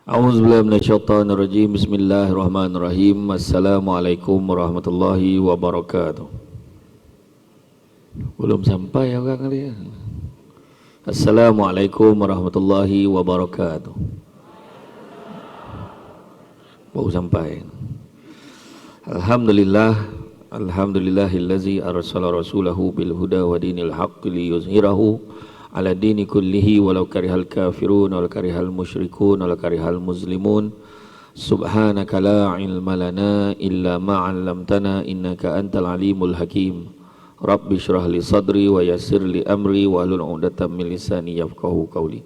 A'udzubillahi minasyaitonirrajim. Bismillahirrahmanirrahim. Assalamualaikum warahmatullahi wabarakatuh. Belum sampai orang kali ya. Assalamualaikum warahmatullahi wabarakatuh. Baru sampai. Alhamdulillahillazi arsala rasulahu bil huda wa dinil haqqi liyuzhirahu ala dini kullihi walau karihal kafirun walau karihal musyrikun walau karihal muslimun. Subhanaka la ilma lana illa ma 'allamtana innaka antal alimul hakim. Rabbi shrah li sadri wa yassir li amri wa hlul 'uqdatam min lisani yafqahu qawli.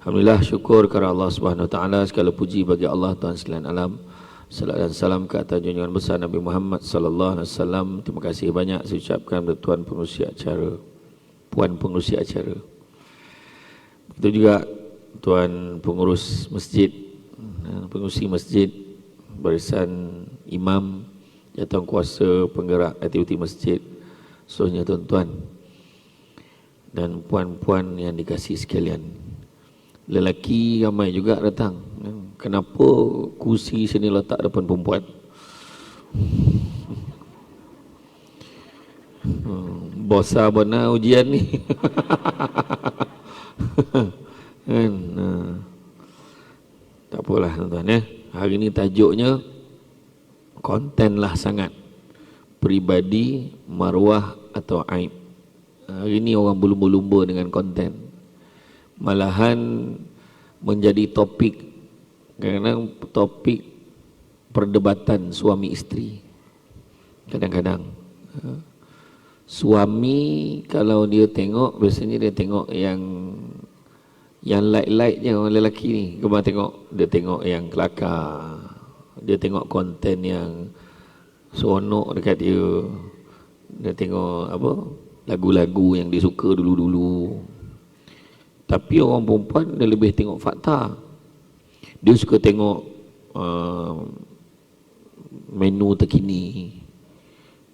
Alhamdulillah, syukur kepada Allah Subhanahu wa taala, segala puji bagi Allah Tuhan sekalian alam. Salam dan salam ke atas junjungan besar Nabi Muhammad sallallahu alaihi wasallam. Terima kasih banyak saya ucapkan kepada tuan pengurusi acara, puan pengurusi acara. Begitu juga tuan pengurus masjid, pengurusi masjid, barisan imam, jawatan kuasa penggerak aktiviti masjid, seluruhnya tuan-tuan dan puan-puan yang dikasihi sekalian. Lelaki ramai juga datang. Kenapa kursi sini letak depan perempuan? Bosa benar ujian ni. Kan? Tak apalah tuan-tuan ya. Hari ni tajuknya kontenlah sangat. Peribadi, maruah atau aib. Hari ni orang berlumba-lumba dengan konten. Malahan menjadi topik, kadang-kadang topik perdebatan suami isteri. Kadang-kadang suami kalau dia tengok, biasanya dia tengok yang like-like je orang lelaki ni. Kemana tengok? Dia tengok yang kelakar, dia tengok konten yang seronok dekat dia, dia tengok apa, lagu-lagu yang dia suka dulu-dulu. Tapi orang perempuan dia lebih tengok fakta. Dia suka tengok menu terkini,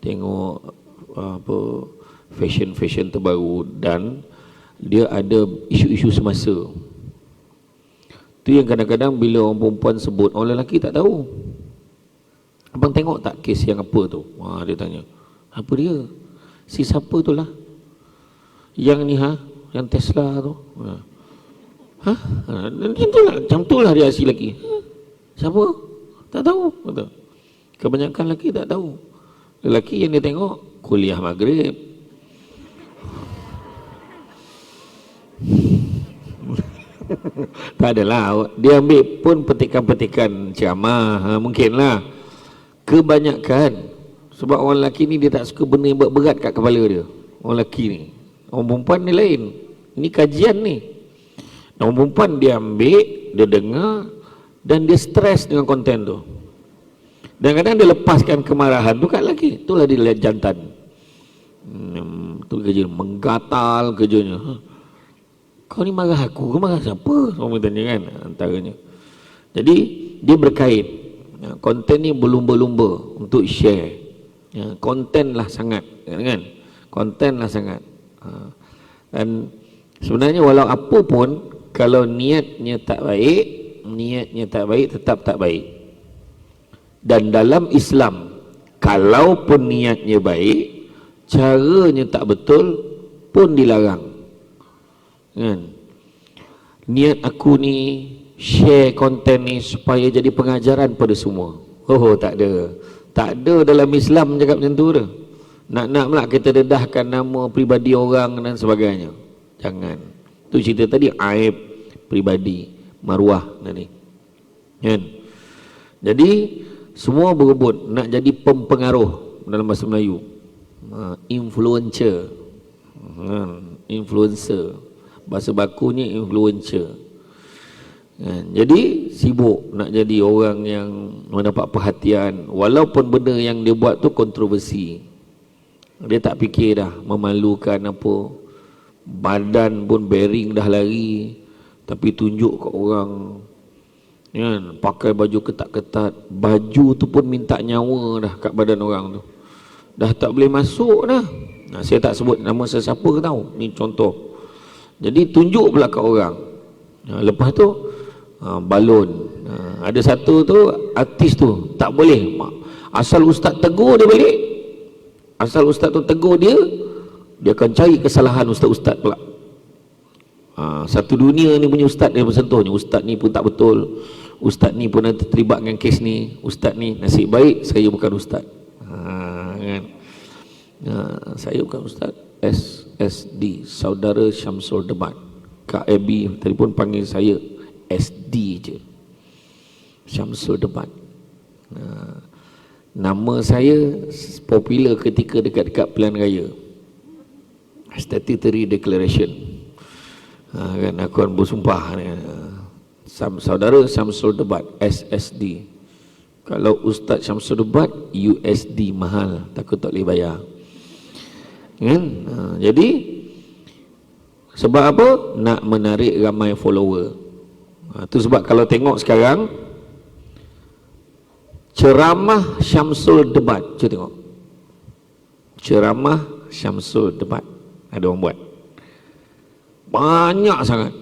tengok apa fashion terbaru, dan dia ada isu-isu semasa. Tu yang kadang-kadang bila orang perempuan sebut, orang lelaki tak tahu. Abang tengok tak kes yang apa tu? Dia tanya. Apa dia? Si siapa tu lah? Yang ni yang Tesla tu. Macam tu lah dia si lelaki. Siapa? Tak tahu. Betul. Kebanyakan lelaki tak tahu. Lelaki yang dia tengok kuliah maghrib, tak adalah, dia ambil pun petikan-petikan ceramah, mungkinlah. Kebanyakan sebab orang lelaki ni dia tak suka benda yang berat kat kepala dia. Orang lelaki ni, orang perempuan ni lain. Ini kajian ni. Orang perempuan dia ambil, dia dengar, dan dia stres dengan konten tu. Dan kadang dia lepaskan kemarahan tu kat lelaki. Itulah dia lihat jantan. Tu kerja menggatal kerjanya. Kau ni marah aku ke marah siapa? Orang tanya kan, antaranya. Jadi dia berkait. Konten ni berlumba-lumba untuk share. Konten lah sangat, kan? Konten lah sangat. Dan sebenarnya walau apa pun, kalau niatnya tak baik tetap tak baik. Dan dalam Islam, kalaupun niatnya baik, caranya tak betul pun dilarang. Kan? Niat aku ni share konten ni supaya jadi pengajaran pada semua. Tak ada. Tak ada dalam Islam cakap macam tu dah. Nak pula kita dedahkan nama pribadi orang dan sebagainya. Jangan. Tu cerita tadi aib pribadi, maruah tadi. Kan? Jadi semua berebut nak jadi pempengaruh dalam bahasa Melayu. Influencer. Influencer. Bahasa bakunya influencer. Jadi sibuk nak jadi orang yang mendapat perhatian, walaupun benda yang dia buat tu kontroversi. Dia tak fikir dah memalukan apa. Badan pun bearing dah lari, tapi tunjuk kat orang. Pakai baju ketat-ketat, baju tu pun minta nyawa dah kat badan orang tu. Dah tak boleh masuk dah. Saya tak sebut nama sesiapa ke tahu. Ni contoh. Jadi tunjuk pula kat orang. Lepas tu balon. Ada satu tu artis tu tak boleh, asal ustaz tegur dia balik, asal ustaz tu tegur dia akan cari kesalahan ustaz-ustaz pula. Satu dunia ni punya ustaz dia bersentuh ni, ustaz ni pun tak betul, ustaz ni pun nanti terlibat dengan kes ni, ustaz ni nasib baik saya bukan ustaz. Kan? Saya bukan ustaz. SSD, Saudara Syamsul Debat. Kak Abby telefon panggil saya SD je, Syamsul Debat. Nama saya popular ketika dekat-dekat pilihan raya, Statutory Declaration. Kan aku akan bersumpah ni, Saudara Syamsul Debat SSD. Kalau Ustaz Syamsul Debat USD mahal, takut tak boleh bayar. Kan? Jadi sebab apa? Nak menarik ramai follower. Itu sebab kalau tengok sekarang ceramah Syamsul Debat, cuba tengok ceramah Syamsul Debat, ada orang buat banyak sangat.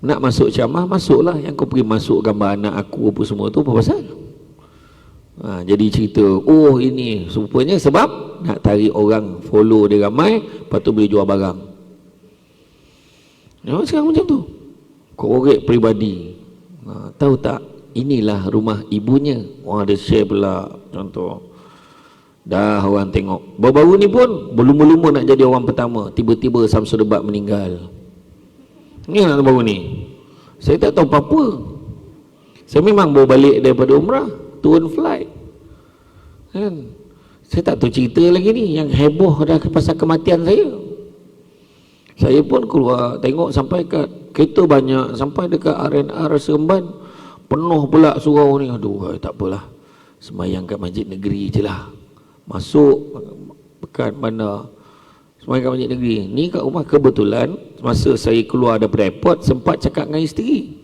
Nak masuk ceramah, masuklah. Yang kau pergi masuk gambar anak aku apa semua tu apa pasal? Jadi cerita, oh ini rupanya sebab nak tarik orang follow dia ramai, lepas tu boleh jual barang. Sekarang macam tu, korek peribadi. Tahu tak, inilah rumah ibunya. Ada share pula contoh. Dah orang tengok. Baru-baru ni pun belum nak jadi orang pertama, tiba-tiba Syamsul Debat meninggal. Ni nak baru ni. Saya tak tahu apa-apa. Saya memang baru balik daripada umrah, turun flight. Kan? Saya tak tahu cerita lagi ni, yang heboh dah pasal kematian saya. Saya pun keluar tengok sampai kat kereta banyak, sampai dekat RNR Seremban penuh pula surau ni. Aduh, tak apalah, sembahyang kat masjid negeri je lah. Masuk dekat bandar, sembahyang kat masjid negeri. Ni kat rumah kebetulan masa saya keluar daripada airport sempat cakap dengan isteri.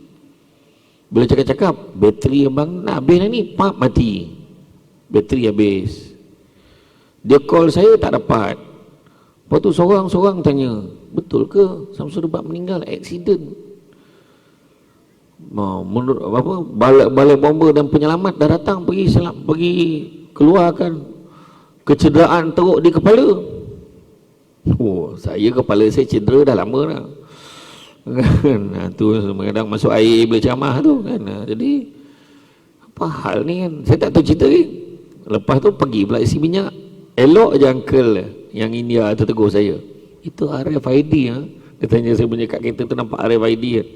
Bila cakap-cakap, bateri abang nak habis dah ni, pap mati, bateri habis. Dia call saya tak dapat. Lepas tu seorang-seorang tanya, betul ke Syamsul Debat meninggal aksiden? Menurut apa, balai bomba dan penyelamat dah datang pergi keluarkan kecederaan teruk di kepala. Oh, saya kepala saya cedera dah lama dah. Kan, tu kadang masuk air bila ceramah tu kan. Jadi apa hal ni kan, saya tak tahu cerita ni. Lepas tu pergi pula isi minyak. Elok je uncle yang India tu tegur saya, itu RFID ha? Dia tanya saya punya kat kereta tu nampak RFID kan?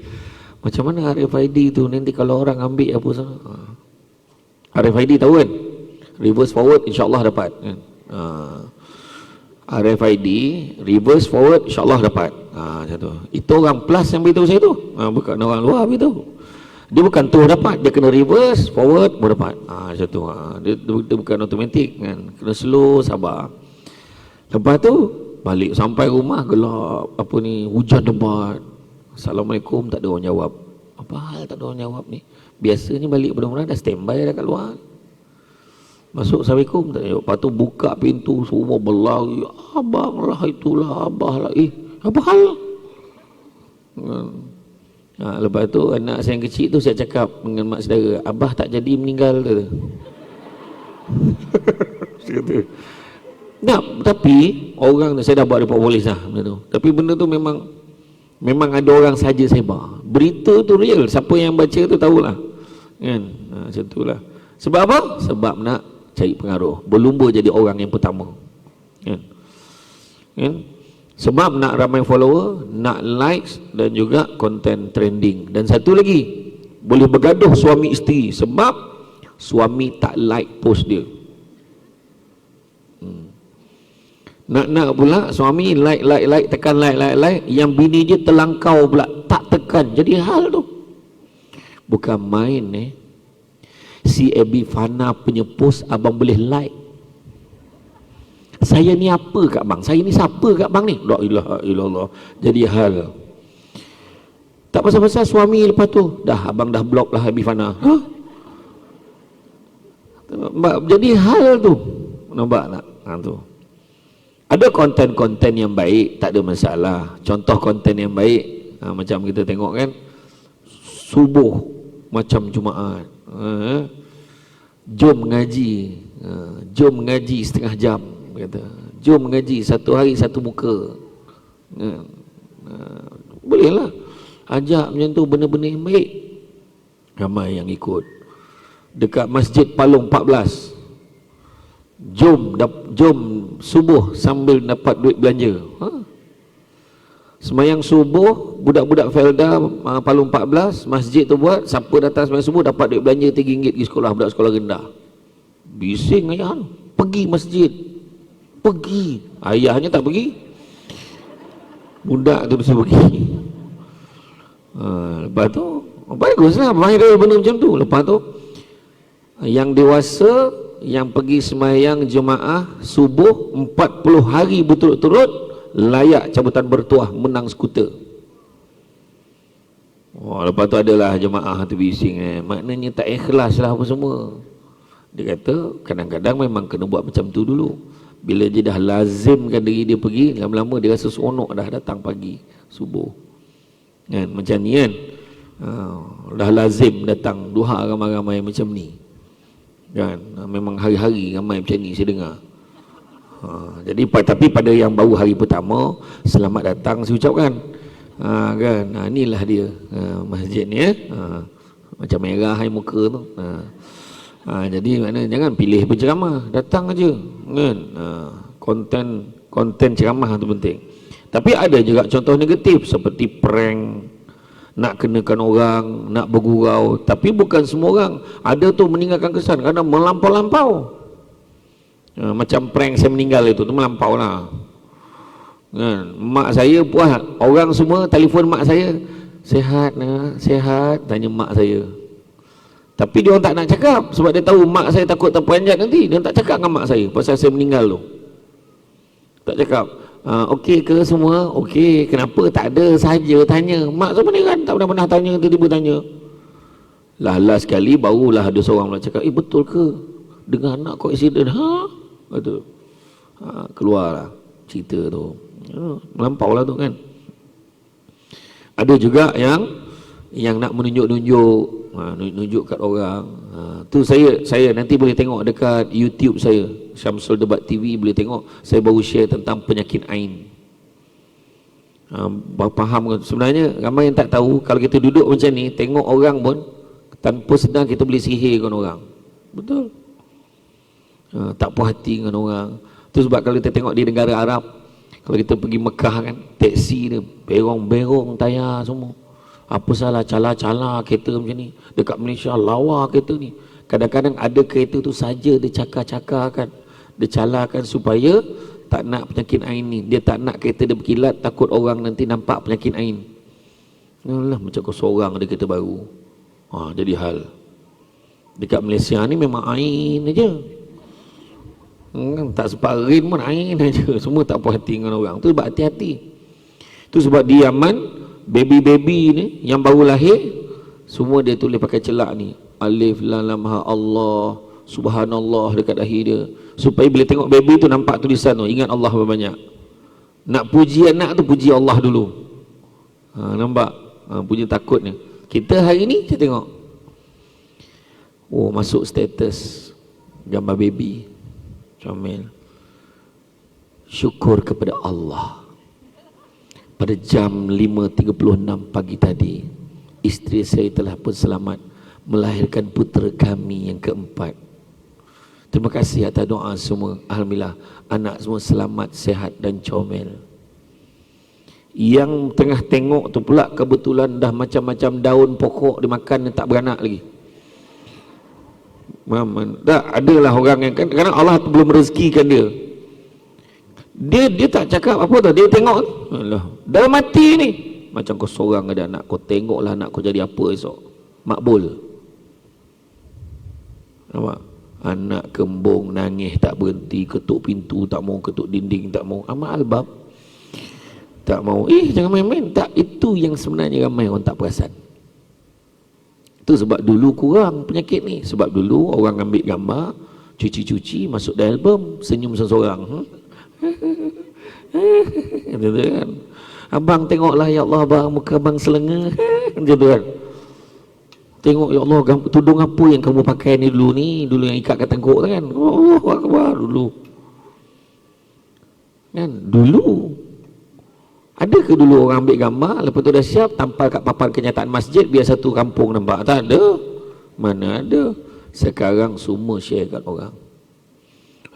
Macam mana RFID tu, nanti kalau orang ambil apa sana? RFID tahu kan, reverse forward insyaAllah dapat kan? RFID reverse forward insyaAllah dapat. Macam tu. Itu orang plus yang beritahu saya tu, bukan orang luar beritahu. Dia bukan tu dapat, dia kena reverse forward baru dapat. Macam tu. Dia bukan automatik kan, kena slow, sabar. Lepas tu balik sampai rumah gelap, apa ni, hujan lebat. Assalamualaikum, tak ada orang jawab. Apa hal tak ada orang jawab ni? Biasanya balik pada umrah dah standby dah kat luar. Masuk Assalamualaikum tak jawab. Lepas tu buka pintu, semua berlari, abang lah itulah, abah lah. Apa hal? Lepas tu anak saya yang kecil tu saya cakap dengan mak saudara, abah tak jadi meninggal tu. Nah, tapi orang tu, saya dah buat report polis lah benda tu. Tapi benda tu memang ada orang saja sebar. Berita tu real, siapa yang baca tu tahulah. Kan? Macam tu lah. Sebab apa? Sebab nak cari pengaruh, berlumba jadi orang yang pertama. Kan? Sebab nak ramai follower, nak likes dan juga konten trending. Dan satu lagi, boleh bergaduh suami isteri sebab suami tak like post dia. Nak pula suami like tekan like, yang bini dia terlangkau pula tak tekan. Jadi hal tu bukan main si Abby Fana punya post abang boleh like. Saya ni apa kat bang? Saya ni siapa kat bang ni? La ilaha illallah. Jadi hal. Tak pasal-pasal suami lepas tu dah abang dah block lah Abby Fana. Jadi hal tu. Nampak tak? Tu. Ada konten-konten yang baik, tak ada masalah. Contoh konten yang baik, macam kita tengok kan, subuh macam Jumaat. Jom ngaji. Jom ngaji setengah jam, kata. Jom ngaji satu hari satu muka. Bolehlah ajak macam tu, benda-benda yang baik. Ramai yang ikut. Dekat Masjid Palung 14, jom subuh sambil dapat duit belanja. Semayang subuh, budak-budak Felda Palung 14, masjid tu buat, siapa datang semayang subuh dapat duit belanja RM3 pergi sekolah, budak sekolah rendah. Bising ayah, pergi masjid. Pergi. Ayahnya tak pergi, budak tu mesti pergi. Lepas tu baguslah main benda macam tu. Lepas tu yang dewasa yang pergi semayang jemaah subuh 40 hari berturut-turut layak cabutan bertuah, menang skuter. Lepas tu adalah jemaah tu bising, maknanya tak ikhlas lah apa semua. Dia kata kadang-kadang memang kena buat macam tu dulu. Bila dia dah lazimkan diri dia pergi, lama-lama dia rasa seronok dah datang pagi subuh kan, macam ni kan. Dah lazim datang duha ramai-ramai macam ni kan. Memang hari-hari ramai macam ni saya dengar. Jadi tapi pada yang baru hari pertama, selamat datang saya ucapkan. Kan, inilah dia masjid ni macam merah hai muka tu. Jadi maknanya jangan pilih penceramah, datang aja kan. Konten ceramah tu penting. Tapi ada juga contoh negatif seperti prank, nak kenakan orang, nak bergurau. Tapi bukan semua orang. Ada tu meninggalkan kesan, kadang melampau-lampau. Macam prank saya meninggal itu tu melampau lah kan. Mak saya puas, orang semua telefon mak saya, sihat nak, sihat, tanya mak saya. Tapi dia orang tak nak cakap sebab dia tahu mak saya takut terperanjat nanti. Dia tak cakap dengan mak saya pasal saya meninggal tu. Tak cakap. Okey ke semua? Okey, kenapa? Tak ada sahaja tanya. Mak saya ni kan tak pernah tanya, tiba-tiba tanya. Last sekali barulah ada seorang pula cakap, betul ke? Dengar anak kau accident? Betul. Keluarlah cerita tu. Melampau lah tu kan. Ada juga yang nak menunjuk-nunjuk, nunjuk kat orang. Tu saya nanti boleh tengok dekat YouTube saya, Syamsul Debat TV, boleh tengok. Saya baru share tentang penyakit ain. Faham ke? Sebenarnya ramai yang tak tahu, kalau kita duduk macam ni tengok orang pun tanpa sedar kita boleh sihirkan orang. Betul. Tak puas hati dengan orang. Tu sebab kalau kita tengok di negara Arab, kalau kita pergi Mekah kan, teksi dia berong-berong tayar semua. Apa salah cala-cala kereta macam ni. Dekat Malaysia lawa kereta ni. Kadang-kadang ada kereta tu saja dia cakar-cakarkan, dia calakan supaya tak nak penyakit ain ni. Dia tak nak kereta dia berkilat, takut orang nanti nampak penyakit ain. Alah, macam kau seorang ada kereta baru. Jadi hal. Dekat Malaysia ni memang ain aja. Tak separin pun ain aja. Semua tak puas hati dengan orang. Tu sebab hati-hati. Tu sebab di Yaman, baby-baby ni yang baru lahir, semua dia tulis pakai celak ni, alif lam lam ha Allah subhanallah dekat dahi dia, supaya bila tengok baby tu nampak tulisan tu, ingat Allah banyak. Nak puji anak tu puji Allah dulu. Nampak? Punya takutnya. Kita hari ni saya tengok, masuk status gambar baby, comel, syukur kepada Allah. Pada jam 5.36 pagi tadi, isteri saya telah pun selamat melahirkan putera kami yang keempat. Terima kasih atas doa semua. Alhamdulillah, anak semua selamat, sehat dan comel. Yang tengah tengok tu pula kebetulan dah macam-macam daun pokok dimakan yang tak beranak lagi. Tak, adalah orang yang kan, kadang Allah belum merezekikan dia. Dia tak cakap apa tu, dia tengok, alah, dah mati ni. Macam kau seorang ada anak, kau tengoklah anak kau jadi apa esok. Makbul. Nampak? Anak kembung nangis tak berhenti, ketuk pintu tak mau, ketuk dinding tak mau. Amat albab tak mau. Jangan main-main. Tak, itu yang sebenarnya ramai orang tak perasan. Itu sebab dulu kurang penyakit ni. Sebab dulu orang ambil gambar, cuci-cuci, masuk dalam album, senyum seseorang. Gitu kan. Abang tengoklah, ya Allah abang, muka abang selenga. Gitu kan. Tengok, ya Allah, tudung apa yang kamu pakai ni dulu yang ikat kat tengkuk kan. Allahu Akbar dulu. Kan? Dulu. Ada ke dulu orang ambil gambar, lepas tu dah siap, tampal kat papan kenyataan masjid, biar satu kampung nampak? Tak ada. Mana ada. Sekarang semua share kat orang.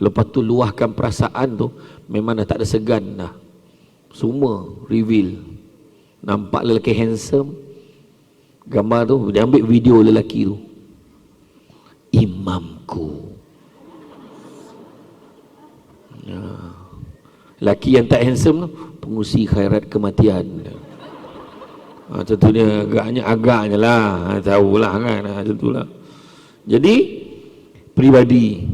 Lepas tu luahkan perasaan tu, memang dah tak ada segan dah. Semua reveal. Nampak lelaki handsome, gambar tu, dia ambil video lelaki tu. Imamku. Ya. Lelaki yang tak handsome tu, pengusi khairat kematian. Tentunya agaknya lah, tahulah kan, tentulah. Jadi pribadi.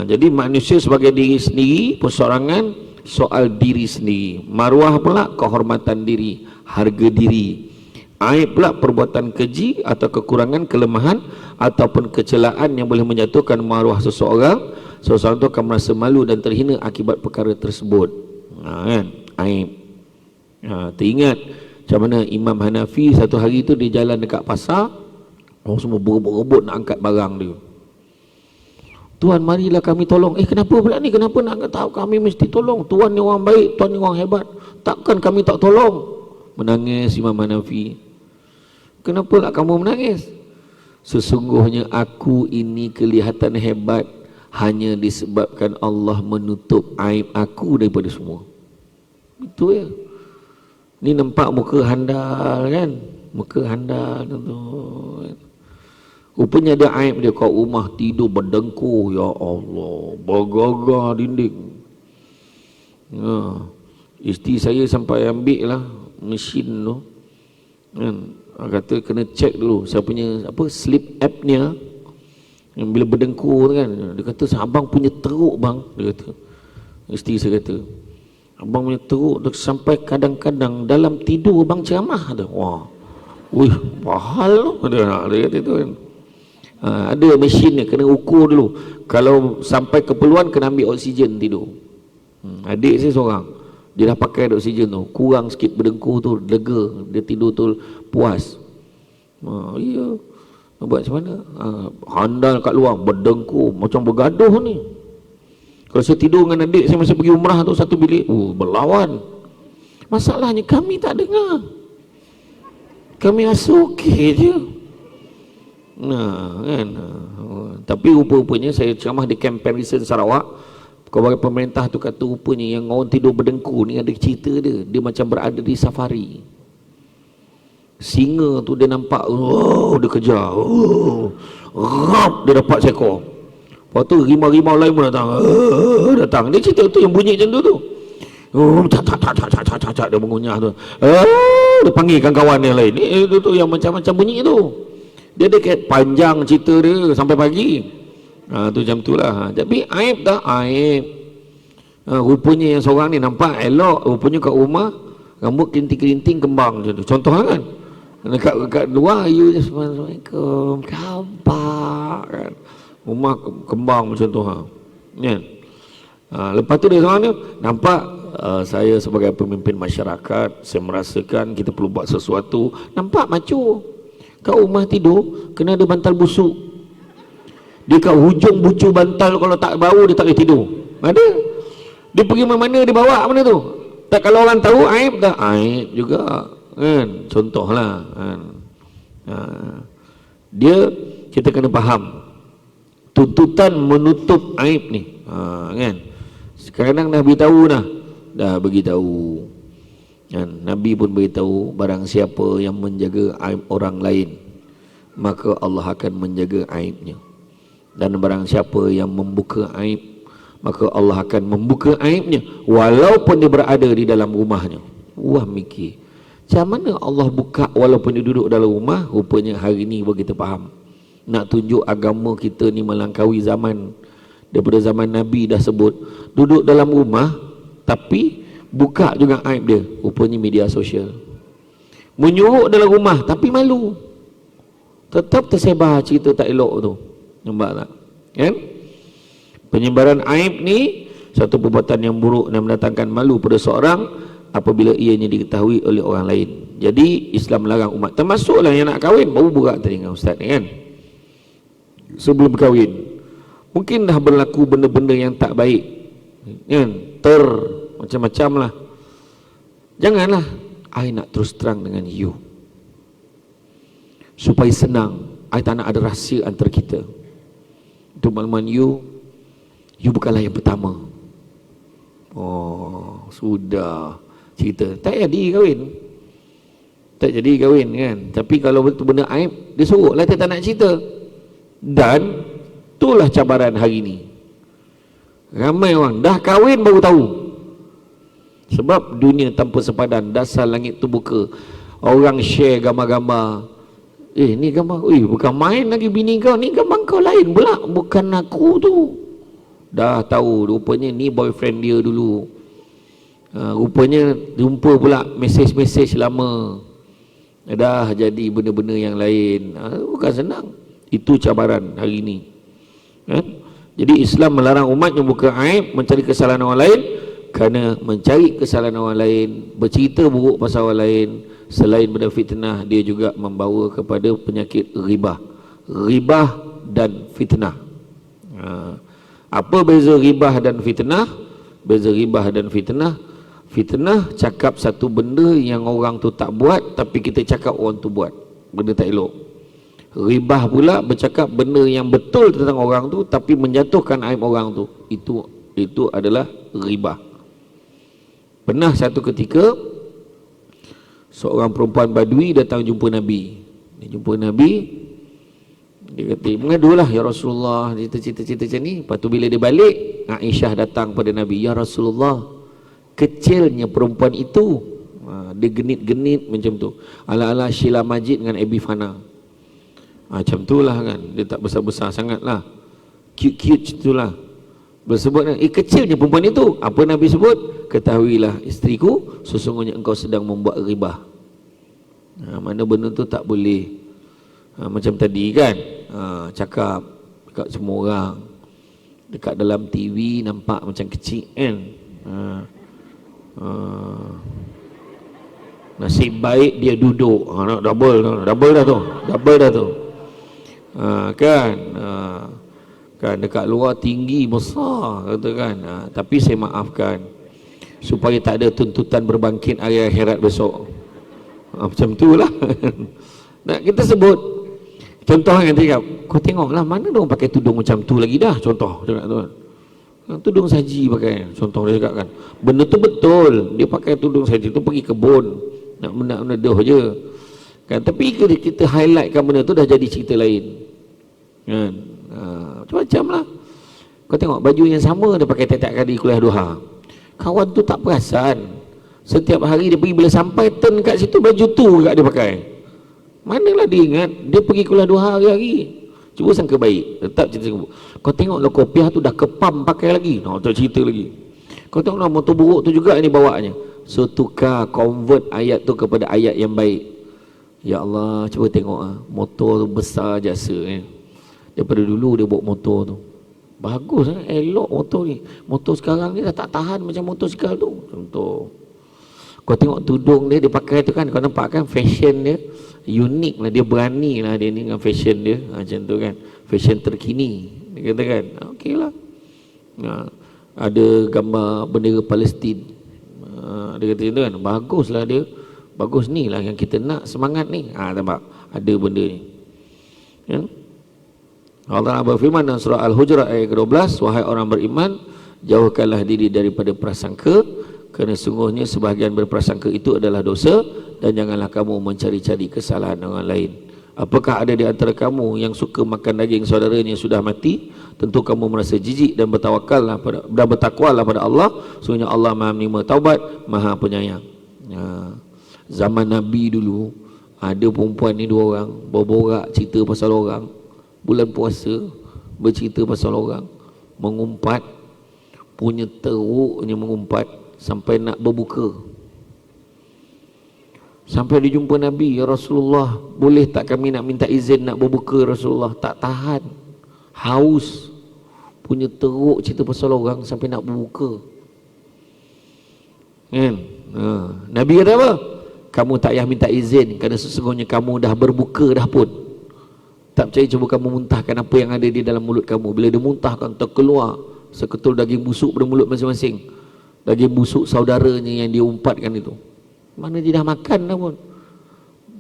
Jadi manusia sebagai diri sendiri, persorangan soal diri sendiri. Maruah pula kehormatan diri, harga diri. Aib pula perbuatan keji atau kekurangan, kelemahan ataupun kecelaan yang boleh menjatuhkan maruah seseorang. Seseorang itu akan merasa malu dan terhina akibat perkara tersebut. Kan? Aib. Teringat macam mana Imam Hanafi satu hari tu dia jalan dekat pasar, orang semua berebut-rebut nak angkat barang dia. Tuan, marilah kami tolong. Kenapa pula ni? Kenapa nak angkat? Tahu kami mesti tolong. Tuan ni orang baik, tuan ni orang hebat. Takkan kami tak tolong? Menangis Imam Hanafi. Kenapa nak kamu menangis? Sesungguhnya aku ini kelihatan hebat hanya disebabkan Allah menutup aib aku daripada semua. Itu ya. Ni nampak muka handal kan? Muka handal tu. Rupanya dia aib dia kat rumah tidur berdengkur, ya Allah, bergagar dinding. Isteri saya sampai ambil lah mesin tu kan, kata kena check dulu saya punya sleep apnea yang bila berdengkur kan. Dia kata abang punya teruk bang, dia kata. Isteri saya kata abang punya teruk sampai kadang-kadang dalam tidur abang ceramah. Wah, wih, mahal tu dia kata tu kan. Ada mesin ni kena ukur dulu, kalau sampai keperluan kena ambil oksigen tidur. Adik saya seorang, dia dah pakai oksigen tu, kurang sikit berdengkur tu, lega, dia tidur tu puas. Ya, buat macam mana? Handal kat luar berdengkur macam bergaduh ni. Kalau saya tidur dengan adik saya masa pergi umrah tu satu bilik, berlawan. Masalahnya kami tak dengar, kami rasa okey je. Kan. Tapi rupa-rupanya saya ceramah di Camp Penrisen Sarawak, kawan pemerintah tu kata rupanya yang orang tidur berdengkur ni ada cerita dia. Dia macam berada di safari. Singa tu dia nampak, dia kejar, dia dapat seekor. Lepas tu rimau-rimau lain pun datang. Dia cerita tu yang bunyi macam tu. Tak dia mengunyah tu. Dia panggilkan kawan yang lain. Itu yang macam-macam bunyi tu. Dia ada panjang cerita dia sampai pagi. Tu macam tu lah. Tapi aib tak? Aib. Rupanya yang seorang ni nampak elok, rupanya kat rumah rambut kerinting-kerinting kembang macam tu. Contoh kan? Dekat luar, you just Assalamualaikum, kampak kan? Rumah kembang macam tu. Kan? Lepas tu dia seorang ni nampak, saya sebagai pemimpin masyarakat, saya merasakan kita perlu buat sesuatu. Nampak macu. Kat rumah tidur kena ada bantal busuk. Dia kat hujung bucu bantal, kalau tak bau dia tak boleh tidur. Ada. Dia pergi mana dia bawa mana tu. Tak, kalau orang tahu aib tak? Aib juga kan. Contohlah kan. Dia, kita kena faham tuntutan menutup aib ni. Kan. Sekarang dah beritahu dah beritahu. Dan Nabi pun beritahu, barang siapa yang menjaga aib orang lain, maka Allah akan menjaga aibnya. Dan barang siapa yang membuka aib, maka Allah akan membuka aibnya walaupun dia berada di dalam rumahnya. Wah, mikir macam mana Allah buka walaupun dia duduk dalam rumah. Rupanya hari ni baru kita faham, nak tunjuk agama kita ni melangkaui zaman. Daripada zaman Nabi dah sebut duduk dalam rumah, tapi buka juga aib dia. Rupanya media sosial. Menyuruh dalam rumah tapi malu, tetap tersebar cerita tak elok tu. Nampak tak? Kan? Penyebaran aib ni satu perbuatan yang buruk dan mendatangkan malu pada seorang apabila ianya diketahui oleh orang lain. Jadi Islam melarang umat, termasuklah yang nak kahwin, baru berat tadi dengan ustaz ni kan, sebelum kahwin mungkin dah berlaku benda-benda yang tak baik kan, macam-macam lah. Janganlah I nak terus terang dengan you supaya senang. I tak nak ada rahsia antara kita. Untuk makluman you bukanlah yang pertama. Oh, sudah cerita. Tak jadi kahwin kan. Tapi kalau betul benda aib, dia suruhlah, dia tak nak cerita. Dan itulah cabaran hari ni. Ramai orang dah kahwin baru tahu. Sebab dunia tanpa sepadan, dasar langit tu buka. Orang share gambar-gambar. Ni gambar, bukan main lagi bini kau, ni gambar kau lain pula, bukan aku tu. Dah tahu rupanya ni boyfriend dia dulu. Rupanya jumpa pula mesej-mesej lama. Dah jadi benda-benda yang lain. Bukan senang. Itu cabaran hari ini. Jadi Islam melarang umat membuka aib, mencari kesalahan orang lain, kerana mencari kesalahan orang lain, bercerita buruk pasal orang lain, selain benda fitnah, dia juga membawa kepada penyakit ribah. Ribah dan fitnah. Apa beza ribah dan fitnah? Beza ribah dan fitnah, fitnah cakap satu benda yang orang tu tak buat, tapi kita cakap orang tu buat, benda tak elok. Ribah pula bercakap benda yang betul tentang orang tu, tapi menjatuhkan aib orang tu. Itu adalah ribah. Pernah satu ketika seorang perempuan Badui datang jumpa Nabi. Dia jumpa Nabi, dia kata, mengadulah, ya Rasulullah, cerita-cerita macam ni. Lepas tu bila dia balik, Aisyah datang pada Nabi, ya Rasulullah, kecilnya perempuan itu. Dia genit-genit macam tu, ala-ala Sheila Majid dengan Abi Fana. Macam tu lah kan, dia tak besar-besar sangat lah, cute-cute itulah. Bersebut, kecilnya perempuan itu. Apa Nabi sebut? Ketahuilah isteriku, sesungguhnya engkau sedang membuat ribah. Mana benda tu tak boleh. Macam tadi kan, cakap dekat semua orang, dekat dalam TV nampak macam kecil kan. Nasib baik dia duduk. Double dah tu. Kan dekat luar tinggi besar kata kan. Tapi saya maafkan supaya tak ada tuntutan berbangkit hari akhirat besok. Macam tu lah. Nah, kita sebut contoh yang cakap, kau tengoklah mana dia orang pakai tudung macam tu lagi dah. Contoh cakap tu kan, tudung saji pakai. Contoh dia cakap kan, benda tu betul, dia pakai tudung saji tu pergi kebun nak meneduh je kan. Tapi kita highlightkan benda tu, dah jadi cerita lain kan. Macam-macam lah. Kau tengok baju yang sama dia pakai tiap-tiap kali kuliah duha. Kawan tu tak perasan, setiap hari dia pergi, bila sampai turn kat situ baju tu juga dia pakai. Manalah dia ingat dia pergi kuliah duha hari-hari. Cuba sangka baik, tetap cerita. Kau tengoklah kopiah tu dah kepam pakai lagi. Tak cerita lagi. Kau tengoklah motor buruk tu juga ni bawanya. So tukar, convert ayat tu kepada ayat yang baik. Ya Allah, cuba tengok motor tu besar jasa daripada dulu dia bawa motor tu. Bagus elok motor ni. Motor sekarang ni dah tak tahan macam motosikal tu. Contoh. Kau tengok tudung dia pakai tu kan, kau nampak kan fashion dia unik lah, dia berani lah dia ni dengan fashion dia. Macam tu kan, fashion terkini dia kata kan. Okey lah. Ada gambar bendera Palestin. Dia kata tu kan, bagus lah dia. Bagus ni lah yang kita nak, semangat ni. Nampak ada benda ni ya? Allah berfirman dalam surah Al-Hujurat ayat ke-12, wahai orang beriman, jauhkanlah diri daripada prasangka, kerana sungguhnya sebahagian berprasangka itu adalah dosa, dan janganlah kamu mencari-cari kesalahan orang lain. Apakah ada di antara kamu yang suka makan daging saudaranya sudah mati? Tentu kamu merasa jijik dan bertakwalah pada Allah. Sungguhnya Allah Maha menerima taubat, Maha penyayang. Zaman Nabi dulu ada perempuan ni dua orang berborak cerita pasal orang. Bulan puasa bercerita pasal orang, mengumpat, punya teruknya mengumpat sampai nak berbuka. Sampai dia jumpa Nabi, ya Rasulullah, boleh tak kami nak minta izin nak berbuka Rasulullah? Tak tahan, haus, punya teruk cerita pasal orang sampai nak berbuka. Kan? Nabi kata apa? Kamu tak payah minta izin kerana sesungguhnya kamu dah berbuka dah pun. Tak percaya cuba kamu muntahkan apa yang ada di dalam mulut kamu. Bila dia muntahkan, terkeluar seketul daging busuk pada mulut masing-masing. Daging busuk saudaranya yang dia umpatkan itu. Mana dia dah makan dah pun.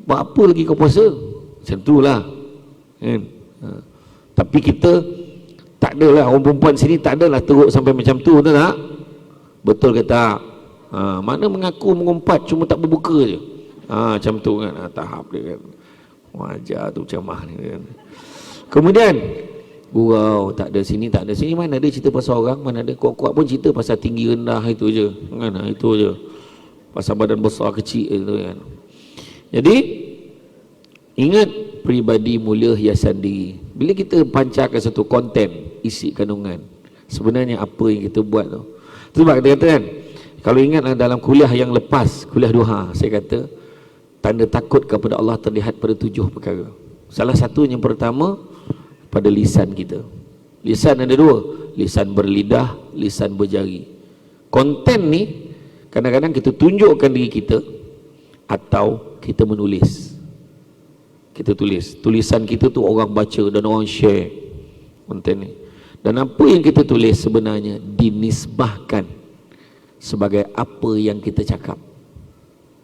Buat apa lagi kau puasa? Macam tu lah. Kan? Tapi kita tak adalah, orang perempuan sini tak adalah teruk sampai macam tu, betul tak? Betul ke tak? Mana mengaku mengumpat cuma tak berbuka je. Macam tu kan, tahap dia kan. Wajar tu ceramah ni kan. Kemudian gurau, tak ada sini, tak ada sini. Mana ada cerita pasal orang, mana ada kuat-kuat pun cerita pasal tinggi rendah, itu je kan, itu je. Pasal badan besar kecil itu kan. Jadi ingat, peribadi mulia hiasan diri. Bila kita pancarkan satu konten, isi kandungan, sebenarnya apa yang kita buat tu. Sebab dia kata kan, kalau ingat dalam kuliah yang lepas, kuliah duha, saya kata tanda takut kepada Allah terlihat pada 7 perkara. Salah satunya, yang pertama, pada lisan kita. Lisan ada 2, lisan berlidah, lisan berjari. Konten ni kadang-kadang kita tunjukkan diri kita atau kita menulis. Kita tulis, tulisan kita tu orang baca dan orang share konten ni. Dan apa yang kita tulis sebenarnya dinisbahkan sebagai apa yang kita cakap.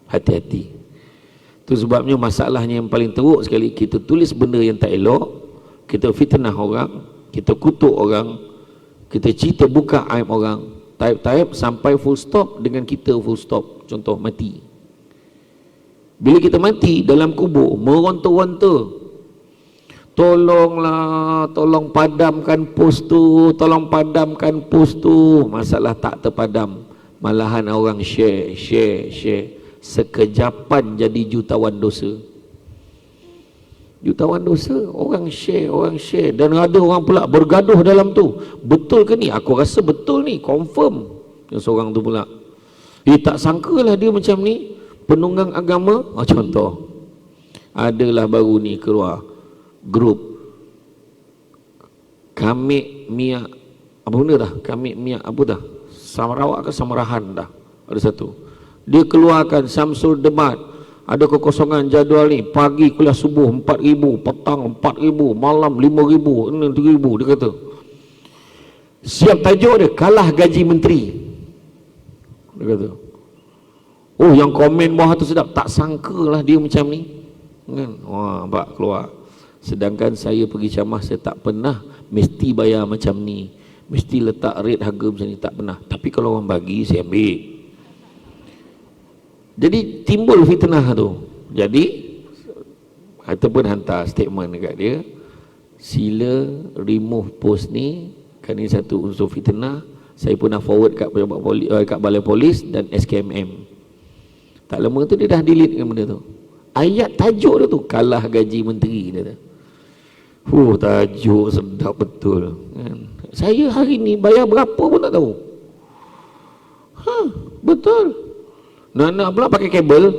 Hati-hati. Itu sebabnya masalahnya yang paling teruk sekali, kita tulis benda yang tak elok, kita fitnah orang, kita kutuk orang, kita cerita buka aib orang, taib-taib sampai full stop dengan kita full stop. Contoh mati. Bila kita mati dalam kubur, meronta-ronta, tolonglah, tolong padamkan pos tu, tolong padamkan pos tu. Masalah tak terpadam, malahan orang share. Sekejapan jadi jutawan dosa. Jutawan dosa, orang share. Dan ada orang pula bergaduh dalam tu. Betul ke ni? Aku rasa betul ni, confirm. Yang seorang tu pula, tak sangkalah dia macam ni, penunggang agama. Contoh, adalah baru ni keluar grup Kami Miak, apa benda dah? Kami Miak apa dah? Sarawak ke Samarahan dah? Ada satu. Dia keluarkan Samsul Debat. Ada kekosongan jadual ni, pagi kuliah subuh 4,000, petang 4,000, malam 5,000, 3,000. Dia kata, siap tajuk dia, kalah gaji menteri. Dia kata, oh yang komen bawah tu sedap, tak sangkalah dia macam ni kan. Wah, nampak keluar. Sedangkan saya pergi ceramah, saya tak pernah mesti bayar macam ni, mesti letak rate harga macam ni, tak pernah. Tapi kalau orang bagi, saya ambil. Jadi timbul fitnah tu. Jadi ataupun hantar statement dekat dia, sila remove post ni, kerana ini satu unsur fitnah. Saya pun nak forward kat balai polis dan SKMM. Tak lama tu dia dah delete kan benda tu. Ayat tajuk dia tu, kalah gaji menteri dia. Tajuk sedap betul kan? Saya hari ni bayar berapa pun tak tahu. Betul. Nak pula pakai kabel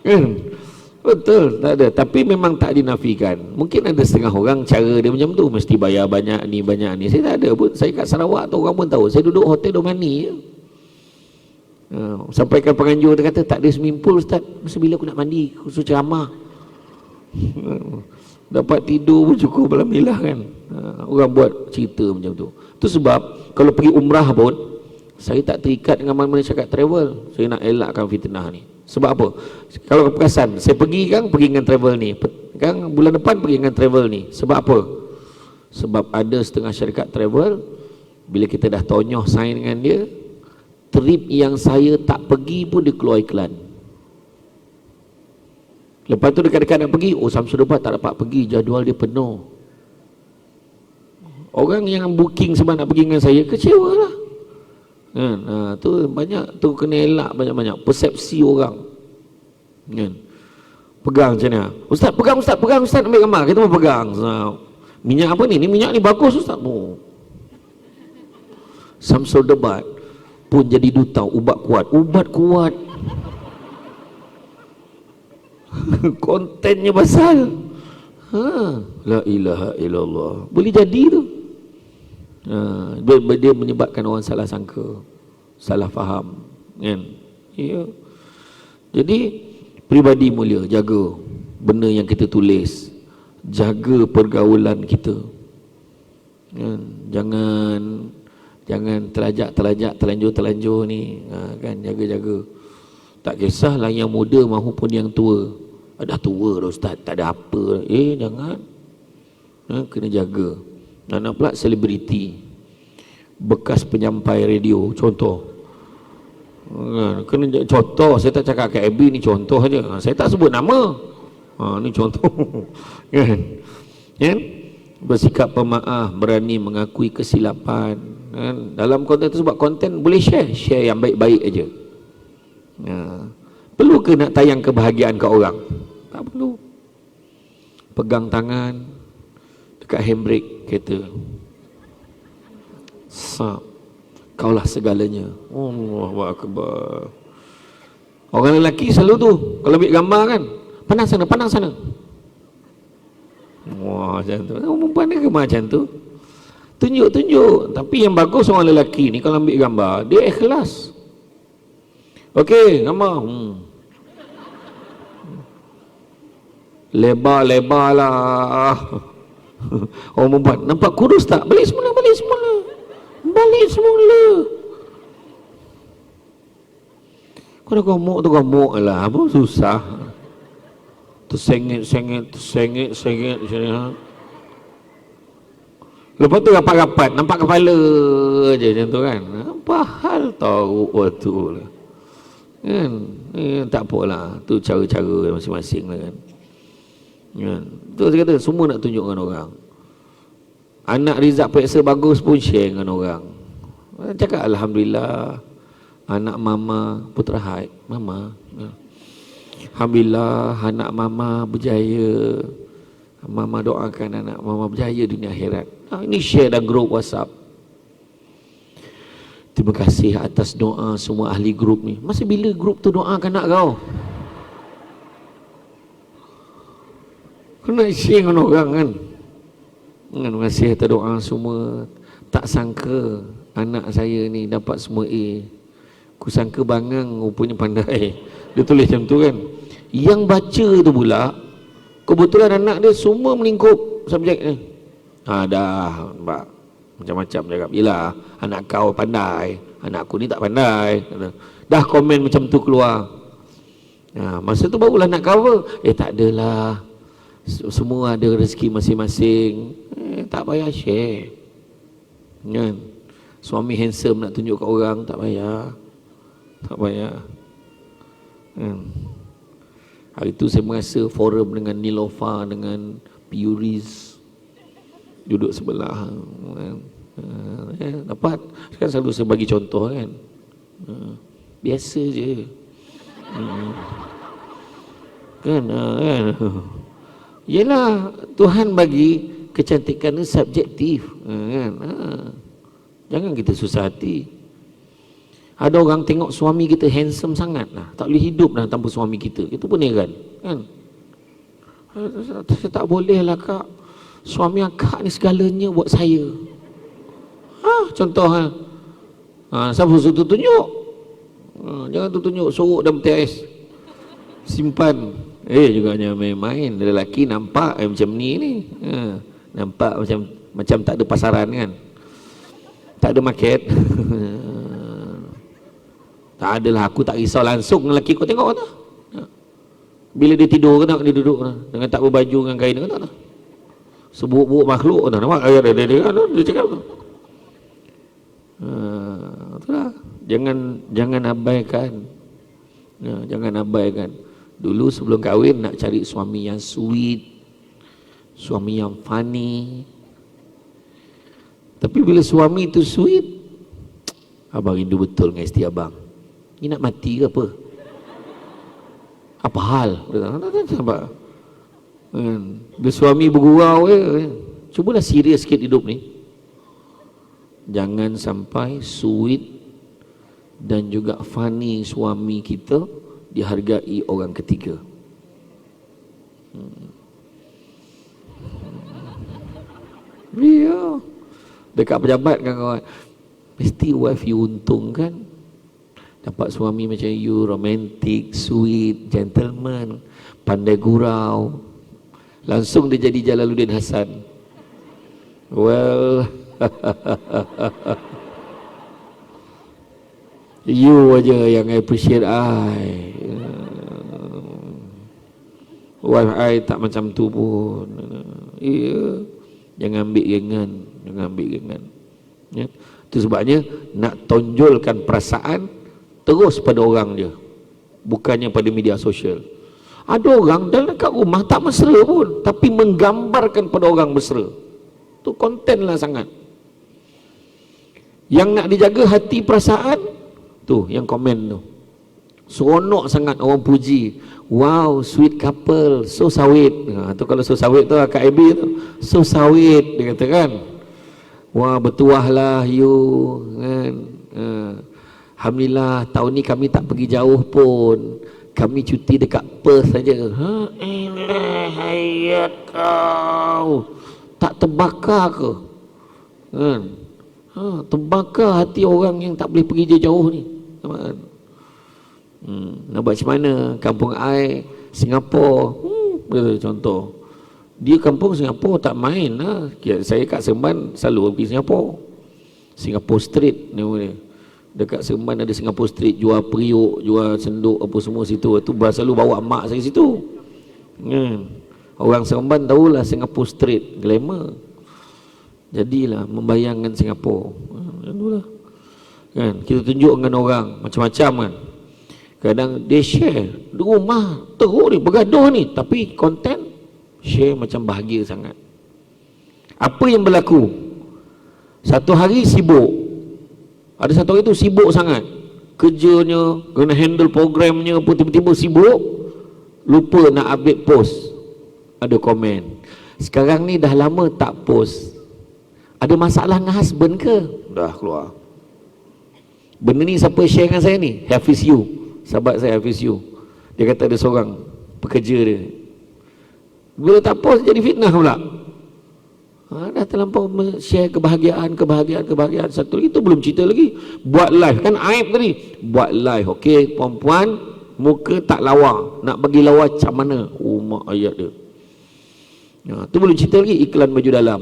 kan? Betul, tak ada. Tapi memang tak dinafikan. Mungkin ada setengah orang cara dia macam tu, mesti bayar banyak ni. Saya tak ada pun. Saya kat Sarawak tu orang pun tahu. Saya duduk hotel Domani je. Sampaikan penganjur, dia kata tak ada swimming pool Ustaz. Masa bila aku nak mandi, aku suruh ceramah. Dapat tidur pun cukup, alhamdulillah kan. Orang buat cerita macam tu. Itu sebab kalau pergi umrah pun, saya tak terikat dengan mana-mana cakap travel. Saya nak elakkan fitnah ni. Sebab apa? Kalau perasan, saya pergi dengan travel ni kan, bulan depan pergi dengan travel ni. Sebab apa? Sebab ada setengah syarikat travel, bila kita dah tonyoh sign dengan dia, trip yang saya tak pergi pun dia keluar iklan. Lepas tu dekat-dekat nak pergi, Samsul Debat tak dapat pergi, jadual dia penuh. Orang yang booking sebab nak pergi dengan saya, kecewa lah kan. Tu banyak, tu kena elak banyak-banyak persepsi orang kan. Pegang macam ni, Ustaz pegang Ustaz ambil gambar, kita pun pegang. Minyak apa ni? Ni minyak ni bagus Ustaz. Samsul Debat pun jadi duta ubat kuat kontennya pasal la ilaha illallah, boleh jadi tu. Dia menyebabkan orang salah sangka, salah faham, kan? Ya. Jadi pribadi mulia, jaga benda yang kita tulis, jaga pergaulan kita, kan? Jangan terlajak terlanjur ni, kan? Jaga. Tak kisahlah yang muda maupun yang tua. Dah tua dah ustaz, tak ada apa. Jangan. Kena jaga. Nak pula selebriti, bekas penyampai radio, contoh. Kena contoh. Saya tak cakap KAB ni contoh aja. Saya tak sebut nama. Ni contoh. Kan? Bersikap pemaaf, berani mengakui kesilapan. Kan? Dalam konten tersebut, konten boleh share yang baik-baik aja. Perlu ke nak tayang kebahagiaan kat orang? Tak perlu. Pegang tangan dekat handbrake kereta. Kaulah segalanya. Allahu Akbar. Orang lelaki selalu tu kalau ambil gambar kan, pandang sana. Wah, macam tu. Perempuan dia ke macam tu? Tunjuk. Tapi yang bagus orang lelaki ni kalau ambil gambar, dia ikhlas. Okey, gambar. Lebar lah. Orang perempuan, nampak kurus tak? Balik semula. Kau dah gemuk lah. Apa susah? Tersengit. Lepas tu rapat-rapat, nampak kepala je macam tu kan. Apa hal tahu waktu lah. Kan? Tak apalah. Tu cara-cara masing-masing lah kan. Tu saya kata, semua nak tunjukkan orang. Anak Rizak Peksa bagus pun share dengan orang. Cakap Alhamdulillah, anak mama Putra Haid, mama. Alhamdulillah, anak mama berjaya. Mama doakan anak mama berjaya dunia akhirat. Ini share dalam grup WhatsApp. Terima kasih atas doa semua ahli grup ni. Masa bila grup tu doakan anak kau? Kena share dengan orang kan. Terima kasih atas doa semua. Tak sangka anak saya ni dapat semua A. Ku sangka bangang rupanya pandai. Dia tulis macam tu kan. Yang baca tu pula, kebetulan anak dia semua melingkup subjek ni. Dah nampak macam-macam cakap. Yelah, anak kau pandai, anak aku ni tak pandai. Dah komen macam tu keluar. Masa tu barulah nak cover. Tak adalah, semua ada rezeki masing-masing. Tak payah share kan. Suami handsome nak tunjuk kat orang, tak payah kan. Hari tu saya merasa forum dengan Nilofa, dengan Piuris duduk sebelah kan. Dapat kan, selalu saya bagi contoh kan. Biasa je kan. Yelah, Tuhan bagi kecantikan itu subjektif kan. Jangan kita susah hati. Ada orang tengok suami kita handsome sangat lah, tak boleh hidup dah tanpa suami kita. Itu pun heran kan. Tak boleh lah kak, suami akak ni segalanya buat saya. Contoh siapa suruh tunjuk? Jangan tunjuk sorok dalam peti ais, simpan. Juga main-main. Lelaki nampak macam ni. Nampak macam tak ada pasaran kan. Tak ada market. Tak adalah, aku tak risau langsung dengan lelaki kau, tengok tak? Bila dia tidur kan, dia duduk dengan tak berbaju, dengan kain kan tak? Seburuk-buruk makhluk tak nampak? Dia cakap tu. Itulah. Jangan abaikan. Jangan abaikan. Dulu sebelum kahwin nak cari suami yang sweet, suami yang funny. Tapi bila suami tu sweet, abang rindu betul dengan isteri abang. Ni nak mati ke apa? Apa hal? Bila suami bergurau, cubalah serius sikit hidup ni. Jangan sampai sweet dan juga funny suami kita dihargai orang ketiga. Ya. Dekat pejabat kan kawan. Mesti wife you untung kan. Dapat suami macam you, romantic, sweet, gentleman, pandai gurau. Langsung dia jadi Jalaluddin Hasan. Well, you aja yang appreciate I. Wife I tak macam tu pun. Ya, jangan ambil gengan, jangan ambil gengan. Ya. Itu sebabnya nak tonjolkan perasaan terus pada orang je, bukannya pada media sosial. Ada orang dalam kat rumah tak mesra pun, tapi menggambarkan pada orang mesra. Tu konten lah sangat. Yang nak dijaga hati perasaan, tu yang komen tu. Seronok sangat orang puji. Wow, sweet couple, so sawit. Tu kalau so sawit tu Kak Abi tu, so sawit dia kata kan. Wah, bertuah lah you kan. Alhamdulillah tahun ni kami tak pergi jauh pun. Kami cuti dekat Perth saja. Elah hayat kau. Tak terbakar ke? Kan? Terbakar hati orang yang tak boleh pergi jauh ni. Kan? Nak buat macam mana? Kampung I, Singapura. Contoh. Dia kampung Singapura tak main lah. Saya kat Seremban selalu pergi Singapura. Singapore Street nama dia. Dekat Seremban ada Singapore Street, jual periuk, jual senduk apa semua situ. Itu selalu bawa mak saya situ. Orang Seremban tahulah Singapore Street, glamour. Jadilah membayangkan Singapura. Itulah. Kan, kita tunjuk dengan orang macam-macam kan. Kadang dia share di rumah teruk ni, bergaduh ni, tapi konten share macam bahagia sangat. Apa yang berlaku? Satu hari sibuk. Ada satu hari tu sibuk sangat. Kerjanya, kena handle programnya, apa tiba-tiba sibuk, lupa nak update post. Ada komen. Sekarang ni dah lama tak post. Ada masalah dengan husband ke? Dah keluar. Benda ni siapa share dengan saya ni? Hafiz you. Sahabat saya Hafiz you. Dia kata ada seorang pekerja dia. Bila tak post jadi fitnah pula. Dah terlampau share kebahagiaan. Satu lagi tu belum cerita lagi. Buat live, kan aib tadi. Buat live, okey, perempuan muka tak lawa, nak bagi lawa macam mana? Oh, mak ayat dia. Tu belum cerita lagi iklan baju dalam.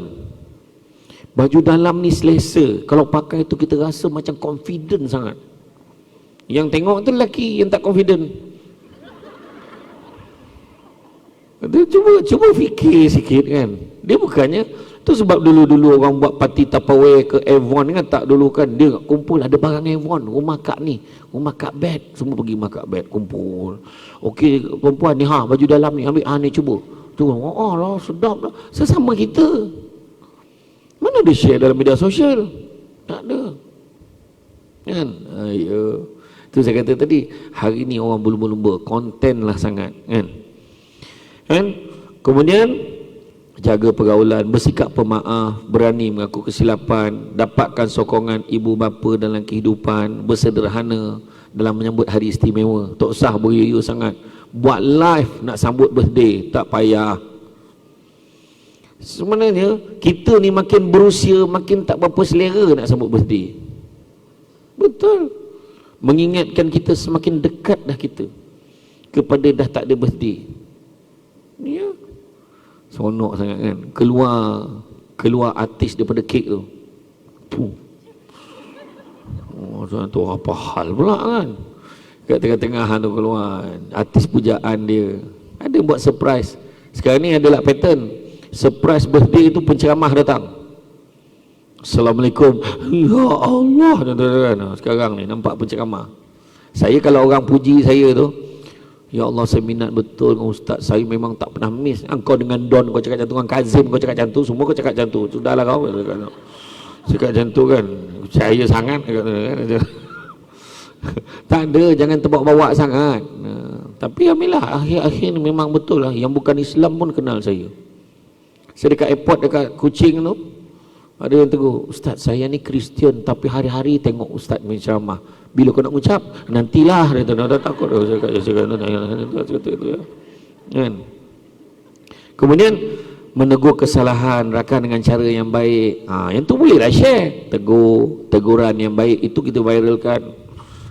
Baju dalam ni selesa. Kalau pakai tu kita rasa macam confident sangat. Yang tengok tu lelaki yang tak confident. Cuba fikir sikit kan. Dia bukannya tu sebab dulu-dulu orang buat parti Tupperware ke Avon kan, tak dulu kan dia kumpul ada barang Avon, rumah Kak ni, rumah Kak Bet, semua pergi rumah Kak Bet kumpul. Okey perempuan ni baju dalam ni ambil ni cuba. Oh lah sedap lah. Sesama kita. Mana dia share dalam media sosial? Tak ada. Kan? Ayo. Tu saya kata tadi, hari ni orang berlumba-lumba, konten lah sangat kan. Kemudian jaga pergaulan, bersikap pemaaf, berani mengaku kesilapan, dapatkan sokongan ibu bapa dalam kehidupan, bersederhana dalam menyambut hari istimewa. Tak usah beriu sangat. Buat live nak sambut birthday, tak payah. Sebenarnya kita ni makin berusia makin tak berapa selera nak sambut birthday. Betul. Mengingatkan kita semakin dekat dah kita kepada dah tak ada birthday. Ya. Seronok sangat kan. Keluar artis daripada kek tu. Oh, tu apa hal pula kan. Kat tengah-tengah tu keluar artis pujaan dia. Ada buat surprise. Sekarang ni adalah pattern. Surprise birthday tu penceramah datang. Assalamualaikum. Ya Allah. Sekarang ni nampak penceramah. Saya kalau orang puji saya tu, ya Allah saya minat betul dengan ustaz. Saya memang tak pernah miss. Kau dengan Don kau cakap macam tu, dengan Kazim kau cakap macam tu, semua kau cakap macam tu. Sudahlah kau. Cakap macam tu kan. Percaya sangat. Tak ada, jangan terbawa-bawa sangat. Tapi alhamdulillah akhir-akhir ni memang betul lah. Yang bukan Islam pun kenal saya. Saya dekat airport dekat Kuching tu, ada yang tegur, ustaz saya ni Kristian tapi hari-hari tengok ustaz menceramah. Bila kau nak ucap, nantilah. Dia tak takut. Kan. Kemudian menegur kesalahan rakan dengan cara yang baik. Yang tu bolehlah share. Teguran yang baik itu kita viralkan.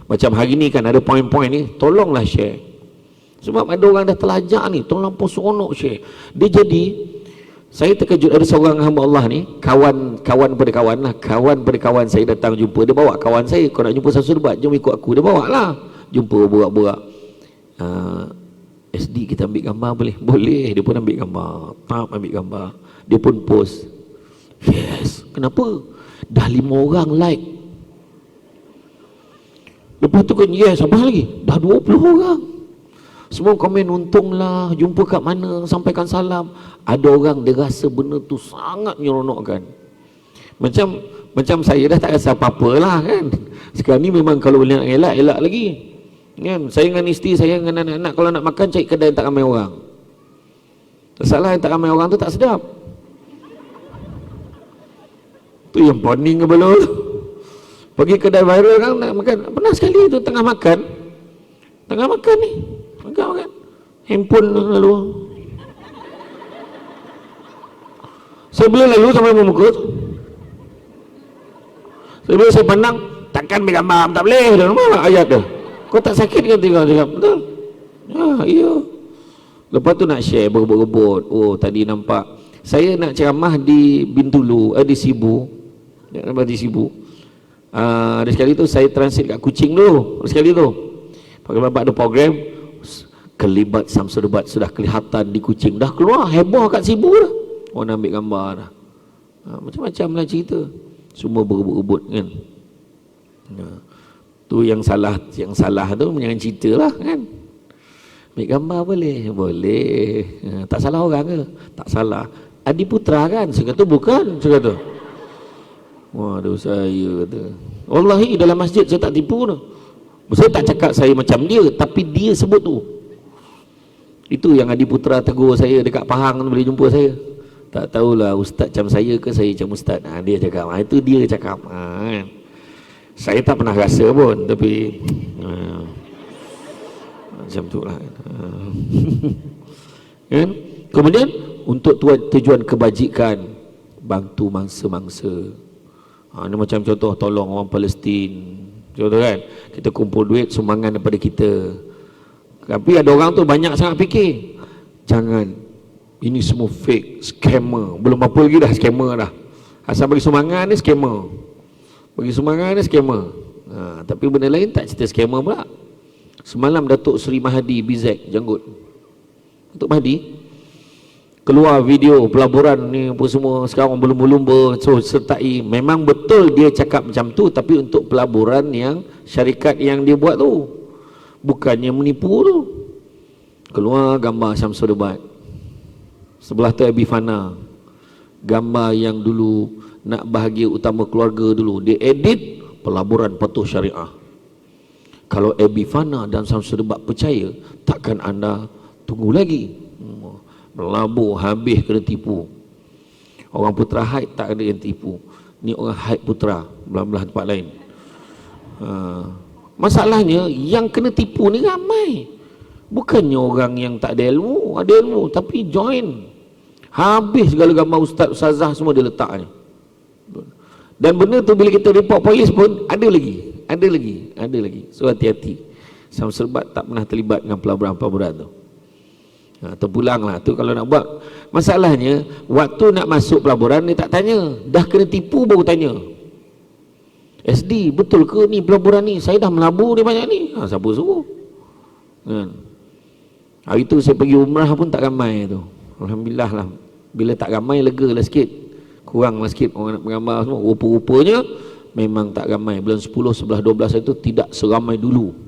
Macam hari ni kan ada poin-poin ni, tolonglah share. Sebab ada orang dah terlajak ni, terlampau seronok share. Dia jadi, saya terkejut ada seorang hamba Allah ni, kawan pada kawan lah, kawan pada kawan saya datang jumpa, dia bawa kawan saya, kau nak jumpa Samsul Debat, jom ikut aku, dia bawa lah, jumpa borak-borak. SD kita ambil gambar boleh? Boleh, dia pun ambil gambar, ambil gambar, dia pun post. Yes, kenapa? Dah 5 orang like. Lepas tu kan yes, apa lagi? Dah 20 orang. Semua komen untunglah, jumpa kat mana, sampaikan salam. Ada orang dia rasa benda tu sangat menyeronokkan. Macam saya dah tak rasa apa-apa lah kan. Sekarang ni memang kalau boleh nak elak, elak lagi kan. Saya dengan isteri saya dengan anak-anak kalau nak makan cari kedai yang tak ramai orang. Salah yang tak ramai orang tu tak sedap. Tu yang poning kepala tu. Pergi kedai viral kan nak makan. Pernah sekali tu tengah makan ni makan handphone lalu. Saya boleh lalu sampai muka tu. Saya pandang takkan ambil gambar, tak boleh dah, mana ayat dah. Kau tak sakit kan tinggal cakap betul? Iya. Lepas tu nak share berebut-rebut. Oh tadi nampak saya nak ceramah di Bintulu, di Sibu. Di Sibu. Ada sekali tu saya transit kat Kuching dulu. Ada sekali tu. Pakai bapak ada program kelibat Samsul Debat sudah kelihatan di Kuching. Dah keluar heboh kat Sibu dah. Orang ambil gambar dah. Macam-macam lah cerita. Semua berebut-rebut kan. Tu yang salah tu jangan cerita lah kan. Ambil gambar boleh. Tak salah orang ke? Tak salah. Adiputra kan? Saya kata bukan. Saya kata waduh saya kata wallahi dalam masjid saya tak tipu tu. Saya tak cakap saya macam dia, tapi dia sebut tu. Itu yang Adiputra tegur saya dekat Pahang boleh jumpa saya. Tak tahulah ustaz macam saya ke saya macam ustaz. Dia cakap, itu dia cakap. Kan? Saya tak pernah rasa pun, tapi macam tu lah. Kan? Kemudian untuk tujuan kebajikan, bantu mangsa-mangsa. Ini macam contoh tolong orang Palestin. Contoh kan, kita kumpul duit sumbangan daripada kita. Tapi ada orang tu banyak sangat fikir, jangan, ini semua fake, scammer. Belum apa lagi dah scammer dah. Asal bagi sumbangan ni scammer. Bagi sumbangan ni scammer. Tapi benda lain tak cerita scammer pula. Semalam Datuk Seri Mahathir Bizek janggut. Datuk Mahathir keluar video pelaburan ni apa semua sekarang berlumba-lumba sertai. Memang betul dia cakap macam tu, tapi untuk pelaburan yang syarikat yang dia buat tu, bukannya menipu tu. Keluar gambar Samsul Debat, sebelah tu Abi Fana, gambar yang dulu nak bahagia utama keluarga dulu, dia edit pelaburan patuh syariah. Kalau Abi Fana dan Samsul Debat percaya, takkan anda tunggu lagi. Melabur habis kena tipu. Orang Putra Haid tak ada yang tipu. Ni orang Haid Putra belah-belah tempat lain. Masalahnya yang kena tipu ni ramai. Bukannya orang yang tak ada ilmu, ada ilmu tapi join. Habis segala gambar ustaz ustazah semua dia letak ni. Dan benda tu bila kita report polis pun ada lagi. So hati-hati. Samsul Debat tak pernah terlibat dengan pelaburan-pelaburan tu. Terpulanglah tu kalau nak buat. Masalahnya waktu nak masuk pelaburan ni tak tanya, dah kena tipu baru tanya. SD betul ke ni pelaburan ni, saya dah melabur ni banyak ni. Siapa suruh kan? Hari tu saya pergi umrah pun tak ramai tu. Alhamdulillah lah, bila tak ramai lega lah sikit, kurang lah sikit orang nak bergambar semua. Rupa-rupanya memang tak ramai. Bulan 10, 11, 12 itu tidak seramai dulu.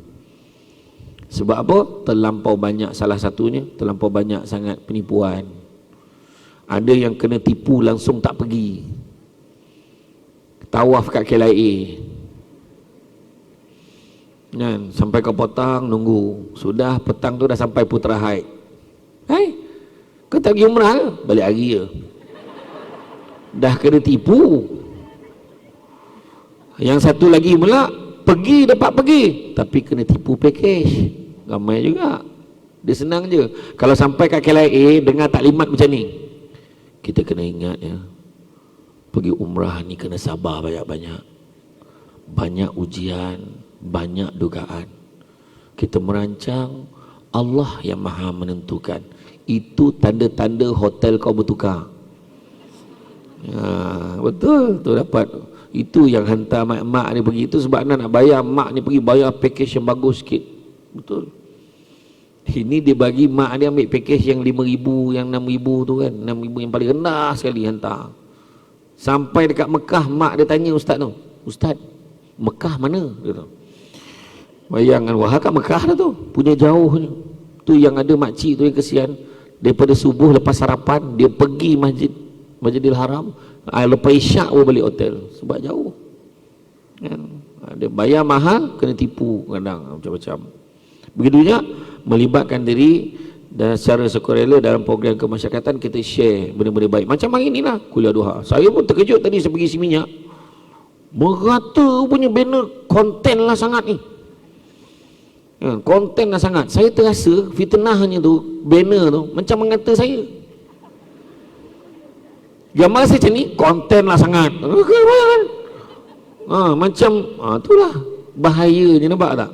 Sebab apa? Terlampau banyak, salah satunya terlampau banyak sangat penipuan. Ada yang kena tipu langsung tak pergi, tawaf kat KLIA kan, sampai ke petang nunggu, sudah petang tu dah sampai Putra Haid. Kau tak pergi umrah ke? Balik hari je. Dah kena tipu. Yang satu lagi pula pergi, dapat pergi, tapi kena tipu package. Ramai juga. Dia senang je. Kalau sampai kat KLIA dengar taklimat macam ni, kita kena ingat ya, pergi umrah ni kena sabar banyak-banyak. Banyak ujian, banyak dugaan. Kita merancang, Allah yang maha menentukan. Itu tanda-tanda hotel kau bertukar. Betul, tu dapat. Itu yang hantar mak ni pergi itu sebab nak bayar mak ni pergi bayar package yang bagus sikit. Betul. Ini dia bagi mak dia ambil package yang 5,000, yang 6,000 tu kan, 6,000 yang paling rendah sekali hantar. Sampai dekat Mekah, mak dia tanya ustaz tu, "Ustaz, Mekah mana?" Dia tu. Bayangkan, wah kat Mekah dah tu, punya jauh ni. Tu yang ada makcik tu yang kesian, daripada subuh lepas sarapan dia pergi Masjidil Haram, lepas isyak baru balik hotel sebab jauh kan. Dia bayar mahal, kena tipu kadang macam-macam. Begitu juga melibatkan diri dan secara sukarela dalam program kemasyarakatan, kita share benda-benda baik. Macam hari ni lah kuliah duha, saya pun terkejut tadi saya pergi isi minyak, merata punya banner, konten lah sangat ni kan, konten lah sangat. Saya terasa fitnahnya tu, banner tu macam mengata saya. Gambar saya macam ni, konten lah sangat. Macam itulah bahayanya, nampak tak?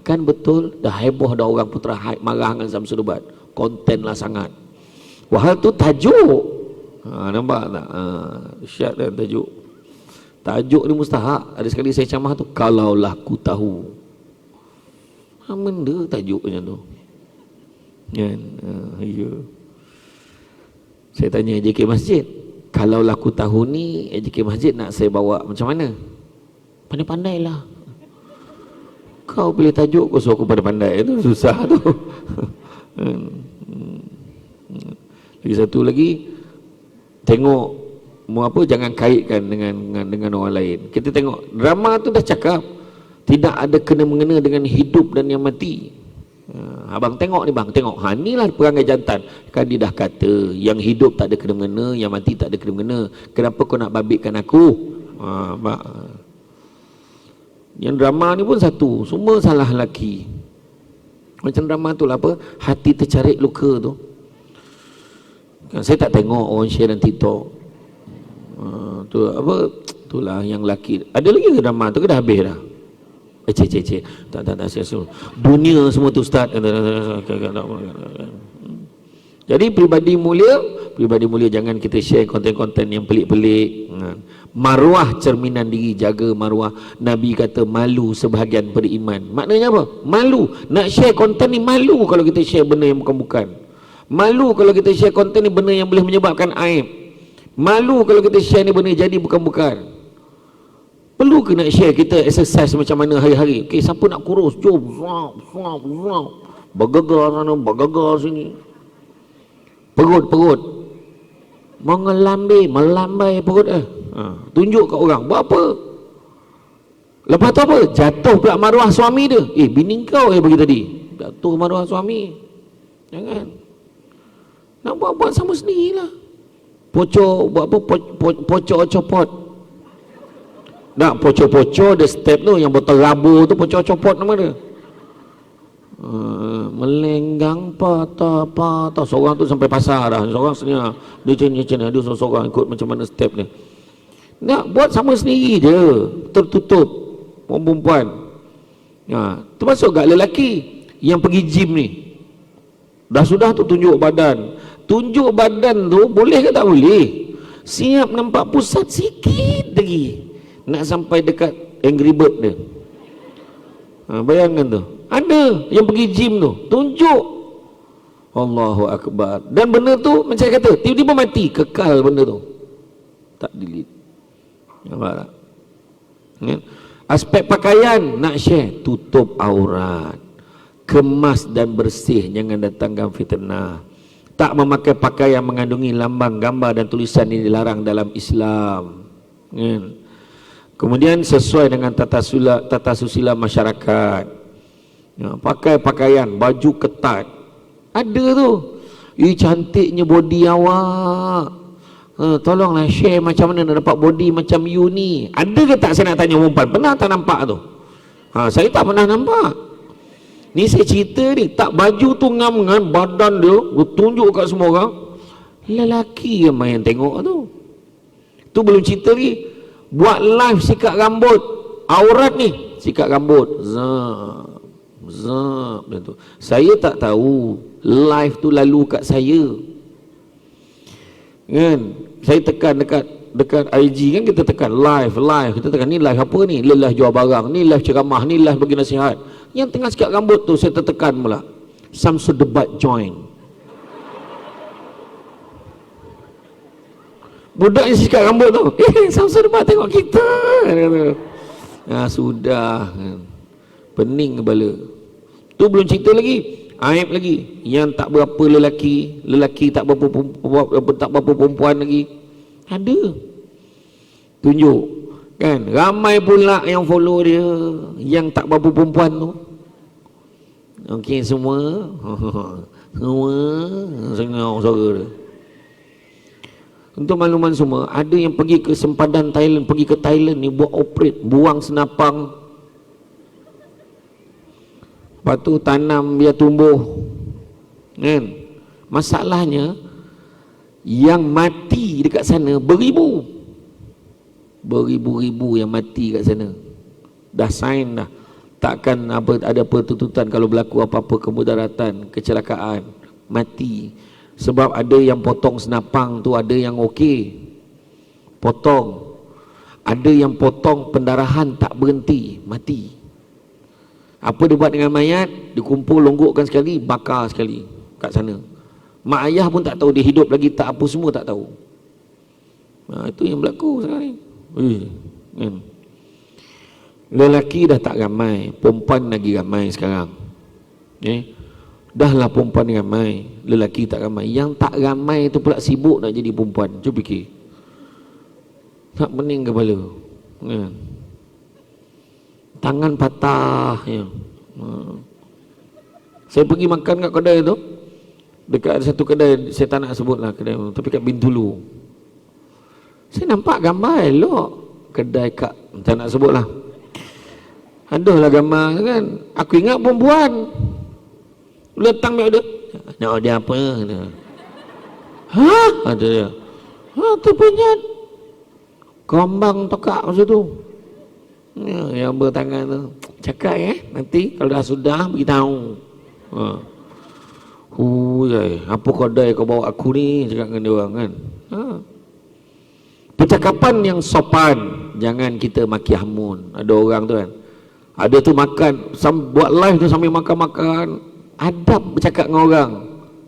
Kan betul, dah heboh dah orang Putra Haid marah dengan Samsul Ubat, konten lah sangat. Wahal tu tajuk. Nampak tak? Syat dan tajuk. Tajuk ni mustahak. Ada sekali saya camah tu, kalaulah ku tahu. Benda tajuknya tu kan. Ya. Saya tanya JK Masjid, kalaulah ku tahu ni JK Masjid nak saya bawa macam mana? Pandai-pandailah. Kau boleh tajuk, kau suruh aku pandai-pandai, itu susah tu. Lagi satu lagi, tengok mau apa, jangan kaitkan dengan orang lain. Kita tengok drama tu dah cakap tidak ada kena-mengena dengan hidup dan yang mati. Abang tengok ni bang, tengok, inilah perangai jantan. Kan dia dah kata yang hidup tak ada kena-mengena, yang mati tak ada kena-mengena, kenapa kau nak babitkan aku? Yang drama ni pun satu, semua salah lelaki. Macam drama tu lah apa, hati tercarik luka tu kan, saya tak tengok orang share dalam TikTok. Tu apa, itulah yang lelaki. Ada lagi ke drama tu ke dah habis dah? Tak saya dunia semua tu ustaz. Jadi pribadi mulia jangan kita share konten-konten yang pelik-pelik. Maruah cerminan diri, jaga maruah. Nabi kata malu sebahagian beriman. Maknanya apa? Malu. Nak share konten ni malu kalau kita share benda yang bukan-bukan. Malu kalau kita share konten ni benda yang boleh menyebabkan aib. Malu kalau kita share ni benda jadi bukan-bukan. Perlu ke nak share kita exercise macam mana hari-hari? Okey, siapa nak kurus? Jom. Bergegar sana, bergegar sini. Perut. Melambai perut tunjuk kat orang. Buat apa? Lepas tu apa? Jatuh pula maruah suami dia. Bini kau bagi tadi. Jatuh maruah suami. Jangan. Nak buat sama sendirilah. Pocok, buat apa? Pocok copot. Nak pocok-pocok dia step tu, yang botol rabu tu pocok copot nama dia. Melenggang patah seorang tu sampai pasar dah, seorang senyap dia cina dia seorang ikut macam mana step ni. Nak buat sama sendiri je, tertutup perempuan. Termasuk gak lelaki yang pergi gym ni, dah sudah tu tunjuk badan tu boleh ke tak boleh? Siap nampak pusat sikit lagi nak sampai dekat Angry Bird dia. Bayangkan tu, ada yang pergi gym tu tunjuk, Allahu Akbar. Dan benda tu macam saya kata, tiba-tiba mati, kekal benda tu, tak delete. Nampak tak? Aspek pakaian nak share, tutup aurat, kemas dan bersih, jangan datangkan fitnah. Tak memakai pakaian mengandungi lambang, gambar dan tulisan ini dilarang dalam Islam. Kemudian sesuai dengan tata susila masyarakat. Pakai pakaian, baju ketat. Ada tu. Cantiknya body awak. Tolonglah share macam mana nak dapat body macam you ni. Ada ke tak, saya nak tanya perempuan, pernah tak nampak tu? Saya tak pernah nampak. Ni saya cerita ni, tak baju tu ngam dengan badan dia, tunjuk kat semua orang. Lelaki yang main tengok tu. Tu belum cerita ni, buat live sikat rambut, aurat ni sikat rambut, zap zap tu. Saya tak tahu live tu lalu kat saya kan. Saya tekan dekat IG kan, kita tekan live, kita tekan ni live apa ni, live jual barang, ni live ceramah, ni live bagi nasihat. Yang tengah sikat rambut tu saya tertekan pula, Samsud Debat join. Budak yang sikat rambut tu, Samsud Debat tengok kita. Sudah pening kepala. Tu belum cerita lagi, aib lagi yang tak berapa lelaki tak berapa perempuan lagi ada. Tunjuk kan, ramai pula yang follow dia yang tak berapa perempuan tu. Okey, semua sengau suara dia. Untuk makluman semua, ada yang pergi ke sempadan Thailand, pergi ke Thailand ni buat operate, buang senapang, lepas tu tanam dia tumbuh kan. Masalahnya yang mati dekat sana beribu yang mati kat sana. Dah sign dah, takkan ada apa tuntutan kalau berlaku apa-apa kemudaratan, kecelakaan, mati. Sebab ada yang potong senapang tu, ada yang okey potong, ada yang potong pendarahan tak berhenti, mati. Apa dia buat dengan mayat? Dikumpul, longgokkan sekali, bakar sekali kat sana. Mak ayah pun tak tahu dia hidup lagi tak, apa semua tak tahu. Itu yang berlaku sekarang ni. Kan? Lelaki dah tak ramai, perempuan lagi ramai sekarang. Dah lah perempuan ramai, lelaki tak ramai. Yang tak ramai tu pula sibuk nak jadi perempuan. Cuba fikir, tak pening kepala kan? Tangan patah ya. Saya pergi makan kat kedai tu, dekat ada satu kedai, saya tak nak sebut lah kedai tu, tapi kat Bintulu. Saya nampak gambar elok kedai kat, tak nak sebut lah, adalah gambar kan. Aku ingat perempuan letang dia ada. Nak dia apa? Ada dia. Tu punya kambang tokak masa tu. Yang bertangan tu. Cakap nanti kalau dah sudah beritahu. Apa kedai kau bawa aku ni, cakap dengan dia orang kan. Percakapan yang sopan, jangan kita maki hamun. Ada orang tu kan, ada tu makan, buat live tu sambil makan-makan, adab bercakap dengan orang,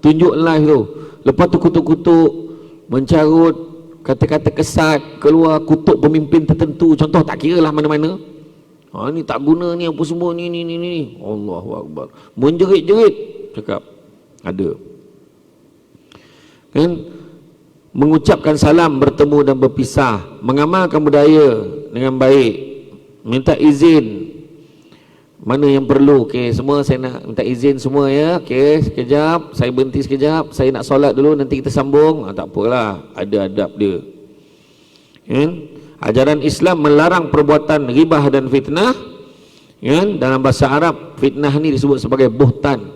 tunjuk live tu, lepas tu kutuk-kutuk, mencarut kata-kata kesat, keluar kutuk pemimpin tertentu, contoh tak kira lah mana-mana. Ni tak guna ni, apa semua ni. Allahu Akbar, menjerit-jerit cakap. Ada kan, mengucapkan salam, bertemu dan berpisah, mengamalkan budaya dengan baik, minta izin mana yang perlu. Okey, semua saya nak minta izin semua ya. Okey, sekejap saya berhenti sekejap, saya nak solat dulu, nanti kita sambung. Tak apalah, ada adab dia kan. Ajaran Islam melarang perbuatan ghibah dan fitnah kan. Dalam bahasa Arab, fitnah ni disebut sebagai buhtan.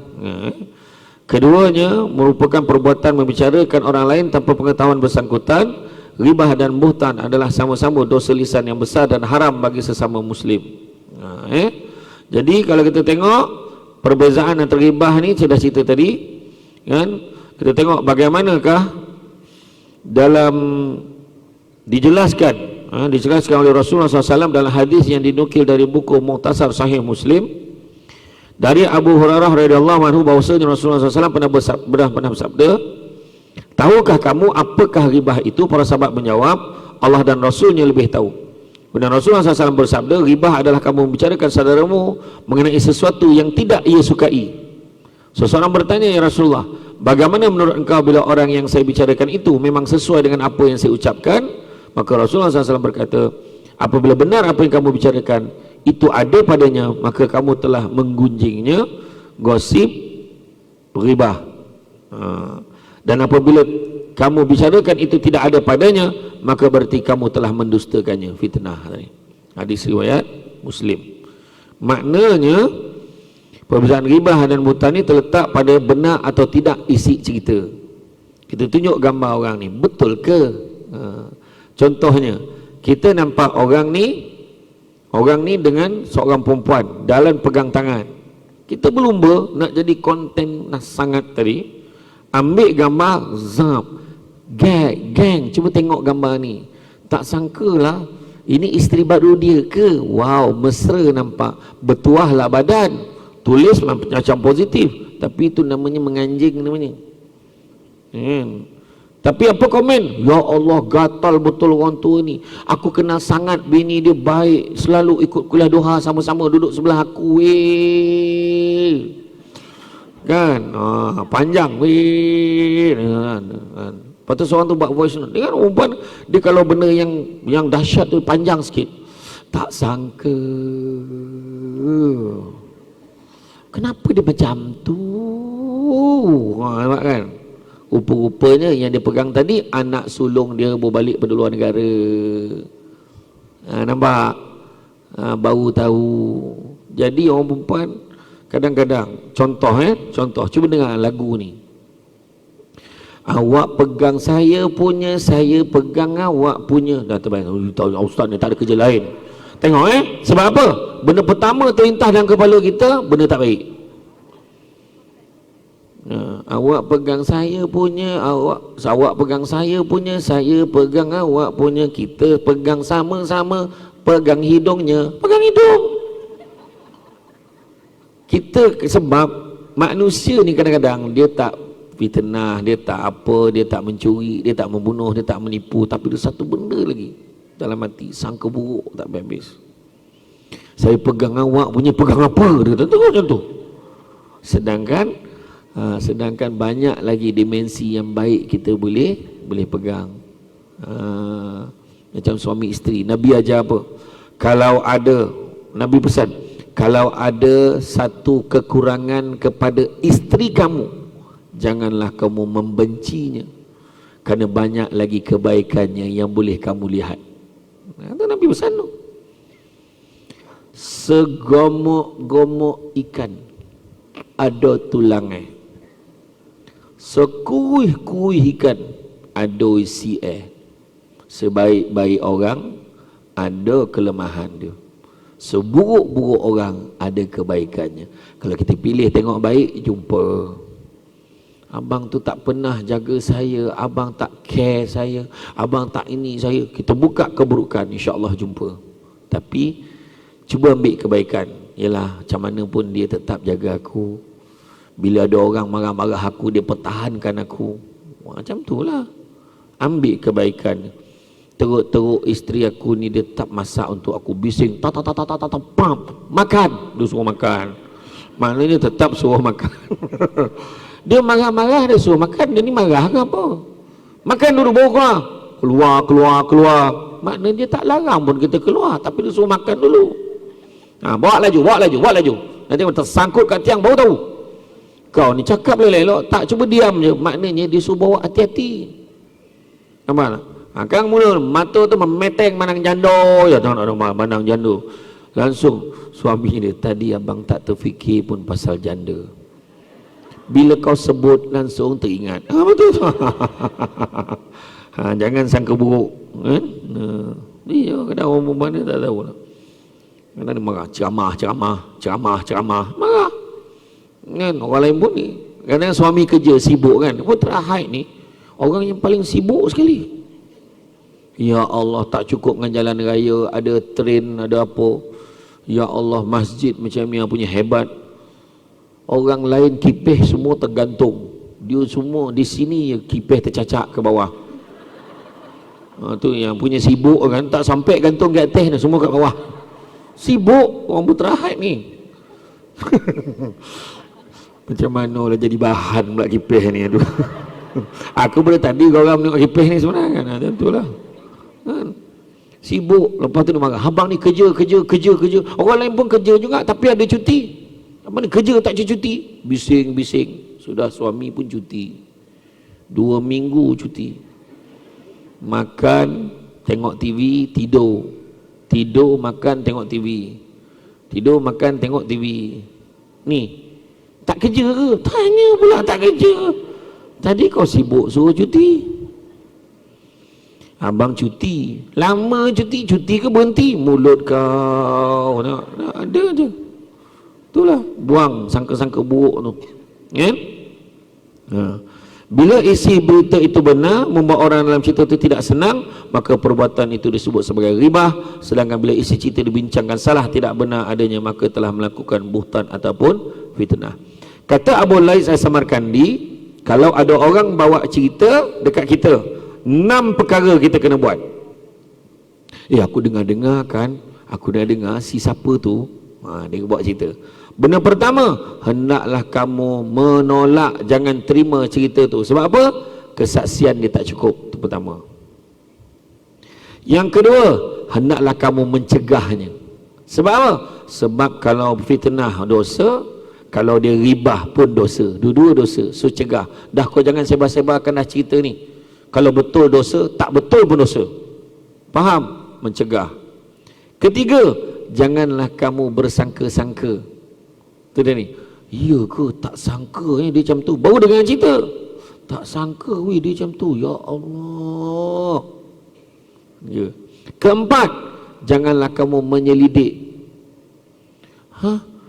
Keduanya merupakan perbuatan membicarakan orang lain tanpa pengetahuan bersangkutan. Ghibah dan buhtan adalah sama-sama dosa lisan yang besar dan haram bagi sesama muslim. Jadi kalau kita tengok perbezaan antara ghibah ni, sudah cerita tadi kan, kita tengok bagaimanakah dalam dijelaskan oleh Rasulullah SAW dalam hadis yang dinukil dari buku Mukhtasar Sahih Muslim dari Abu Hurairah radhiyallahu anhu, bahwasanya Rasulullah SAW pernah bersabda, tahukah kamu apakah ghibah itu? Para sahabat menjawab, Allah dan Rasulnya lebih tahu. Dan Rasulullah SAW bersabda, ghibah adalah kamu membicarakan saudaramu mengenai sesuatu yang tidak ia sukai. Seseorang bertanya, ya Rasulullah, bagaimana menurut engkau bila orang yang saya bicarakan itu memang sesuai dengan apa yang saya ucapkan? Maka Rasulullah SAW berkata, apabila benar apa yang kamu bicarakan itu ada padanya, maka kamu telah menggunjingnya, gosip, ghibah. Dan apabila kamu bicarakan itu tidak ada padanya, maka berarti kamu telah mendustakannya, fitnah. Hadis riwayat Muslim. Maknanya perbezaan ghibah dan buhtan ini terletak pada benar atau tidak isi cerita. Kita tunjuk gambar orang ni, betul ke? Contohnya, kita nampak orang ni dengan seorang perempuan, dalam pegang tangan. Kita berlumba nak jadi konten sangat tadi, ambil gambar, zap, geng, cuba tengok gambar ni. Tak sangkalah ini isteri baru dia ke? Wow, mesra nampak, bertuahlah badan, tulis macam positif, tapi itu namanya menganjing namanya. Tapi apa komen? Ya Allah, gatal betul orang tua ni. Aku kenal sangat bini dia baik, selalu ikut kuliah duha sama-sama, duduk sebelah aku. Kan? Panjang. Lepas tu seorang tu buat voice note. Dia kan perempuan, dia kalau benda yang dahsyat tu panjang sikit. Tak sangka. Kenapa dia macam tu? Nampak kan? Rupa-rupanya yang dia pegang tadi anak sulung dia berbalik pada luar negara. Nampak? Baru tahu. Jadi orang perempuan kadang-kadang, contoh, cuba dengar lagu ni. Awak pegang saya punya, saya pegang awak punya. Dah terbayang, ustaz ni tak ada kerja lain. Tengok sebab apa? Benda pertama terlintas dalam kepala kita, benda tak baik. Awak pegang saya punya, awak pegang saya punya, saya pegang awak punya, kita pegang sama-sama, pegang hidungnya, pegang hidung. Kita, sebab manusia ni kadang-kadang dia tak fitnah, dia tak apa, dia tak mencuri, dia tak membunuh, dia tak menipu, tapi ada satu benda lagi dalam hati, sangka buruk tak habis. Saya pegang awak punya, pegang apa? Dia kata macam tu. Sedangkan banyak lagi dimensi yang baik kita boleh pegang. Macam suami isteri, Nabi ajar apa? Kalau ada, Nabi pesan, kalau ada satu kekurangan kepada isteri kamu, janganlah kamu membencinya, kerana banyak lagi kebaikannya yang boleh kamu lihat. Itu Nabi pesan tu. Segomok-gomok ikan ada tulangnya, sekuih-kuih ikan ada isi air. Sebaik-baik orang ada kelemahan dia, seburuk-buruk orang ada kebaikannya. Kalau kita pilih tengok baik, jumpa. Abang tu tak pernah jaga saya, abang tak care saya, abang tak ini saya. Kita buka keburukan, insya-Allah jumpa. Tapi cuba ambil kebaikan. Yalah, macam mana pun dia tetap jaga aku. Bila ada orang marah-marah aku, dia pertahankan aku. Macam itulah. Ambil kebaikan. Teruk-teruk isteri aku ni dia tetap masak untuk aku, bising, pam, makan, dia suruh makan. Maknanya tetap suruh makan. Dia marah-marah, dia suruh makan, dia ni marah ke apa? Makan dulu baru keluar. Maknanya dia tak larang pun kita keluar, tapi dia suruh makan dulu. Bawa laju. Nanti tersangkut kat tiang baru tahu. Kau ni cakap elok, tak, cuba diam je. Maknanya dia suruh bawa hati-hati. Nampak tak? Kan mula mata tu memeteng mandang jando, ya tak nak mandang jando. Langsung suami dia, tadi abang tak terfikir pun pasal janda. Bila kau sebut langsung teringat. Betul tu. Jangan sangka buruk. Dia kadang orang perempuan dia tak tahu lah. Kadang dia marah, ceramah, marah. Kan orang lain pun ni. Kadang suami kerja sibuk kan. Pun terakhir ni orang yang paling sibuk sekali. Ya Allah, tak cukup dengan jalan raya, ada train, ada apa. Ya Allah, masjid macam ni punya hebat. Orang lain kipih semua tergantung. Dia semua di sini kipih tercacak ke bawah. Tu yang punya sibuk kan, tak sampai gantung ke atas, semua kat bawah. Sibuk orang berterahat ni. Macam mana lah jadi bahan pula kipih ni. Aduh. Aku boleh tadi kau orang menengok kipih ni sebenarnya kan. Tentulah. Sibuk, lepas tu dia marah, abang ni kerja. Orang lain pun kerja juga tapi ada cuti. Abang ni kerja tak cuti. Bising. Sudah suami pun cuti. 2 minggu cuti. Makan, tengok TV, tidur, makan, tengok TV. Tidur, makan, tengok TV. Ni tak kerja ke? Tanya pula tak kerja. Tadi kau sibuk suruh cuti. Abang cuti. Lama cuti. Cuti ke berhenti? Mulut kau. Ada je. Itulah. Buang sangka-sangka buruk tu. Kan? Bila isi berita itu benar, membuat orang dalam cerita itu tidak senang, maka perbuatan itu disebut sebagai ribah. Sedangkan bila isi cerita dibincangkan salah, tidak benar adanya, maka telah melakukan buhtan ataupun fitnah. Kata Abu Lais As-Samarkandi, kalau ada orang bawa cerita dekat kita, 6 perkara kita kena buat. Aku dengar-dengar kan, aku dah dengar si siapa tu, dia buat cerita. Benda pertama, hendaklah kamu menolak, jangan terima cerita tu. Sebab apa? Kesaksian dia tak cukup. Itu pertama. Yang kedua, hendaklah kamu mencegahnya. Sebab apa? Sebab kalau fitnah dosa, kalau dia ribah pun dosa. Dua-dua dosa. So cegah. Dah kau jangan sebar-sebarkan dah cerita ni. Kalau betul dosa, tak betul pun dosa. Faham? Mencegah. Ketiga, janganlah kamu bersangka-sangka. Tu dia ni. Ya ke? Tak sangka dia macam tu. Baru dengar cerita. Tak sangka dia macam tu. Ya Allah. Ya. Keempat, janganlah kamu menyelidik.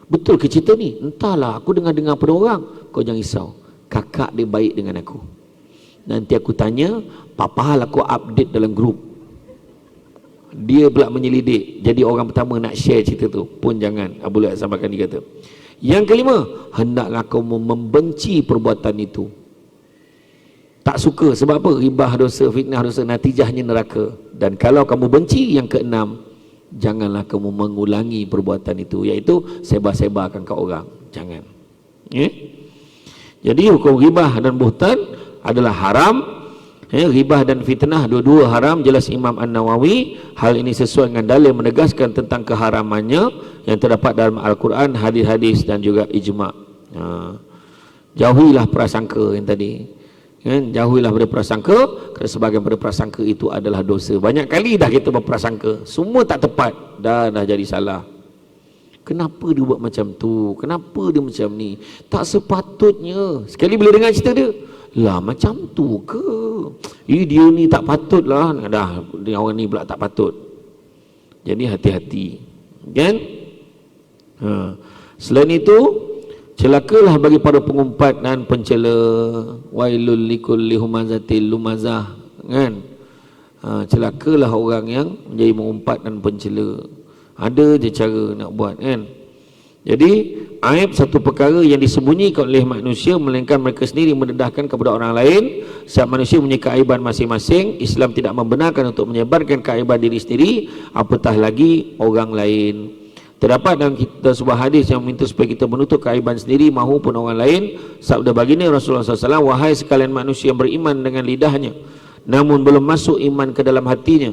Betul ke cerita ni? Entahlah, aku dengar-dengar pada orang. Kau jangan risau. Kakak dia baik dengan aku. Nanti aku tanya, papa hal aku update dalam grup. Dia pula menyelidik. Jadi orang pertama nak share cerita tu. Pun jangan. Abu Lais As-Samarkandi kata. Yang kelima, hendaklah kamu membenci perbuatan itu. Tak suka. Sebab apa? Ribah dosa, fitnah dosa, natijahnya neraka. Dan kalau kamu benci, yang keenam, janganlah kamu mengulangi perbuatan itu, iaitu sebar-sebarkan ke orang. Jangan. Jadi hukum ribah dan buhtan adalah haram. Ribah dan fitnah dua-dua haram. Jelas Imam An-Nawawi. Hal ini sesuai dengan dalil menegaskan tentang keharamannya yang terdapat dalam Al-Quran, hadis-hadis dan juga ijma'. Jauhilah prasangka yang tadi. Jauhilah pada prasangka, kerana sebahagian pada prasangka itu adalah dosa. Banyak kali dah kita berprasangka, semua tak tepat, dah jadi salah. Kenapa dia buat macam tu? Kenapa dia macam ni? Tak sepatutnya. Sekali bila dengar cerita dia, lah macam tu ke? Dia ni tak patut lah. Dah, orang ni pula tak patut. Jadi hati-hati. Kan? Selain itu, celakalah bagi para pengumpat dan pencela. Wailul likulli humazatil lumazah. Kan? Celakalah orang yang menjadi mengumpat dan pencela. Ada je cara nak buat, kan? Jadi aib satu perkara yang disembunyikan oleh manusia, melainkan mereka sendiri mendedahkan kepada orang lain. Setiap manusia punya keaiban masing-masing. Islam tidak membenarkan untuk menyebarkan keaiban diri sendiri, apatah lagi orang lain. Terdapat dalam kita sebuah hadis yang meminta supaya kita menutup keaiban sendiri maupun orang lain. Sabda baginda Rasulullah SAW, wahai sekalian manusia yang beriman dengan lidahnya, namun belum masuk iman ke dalam hatinya,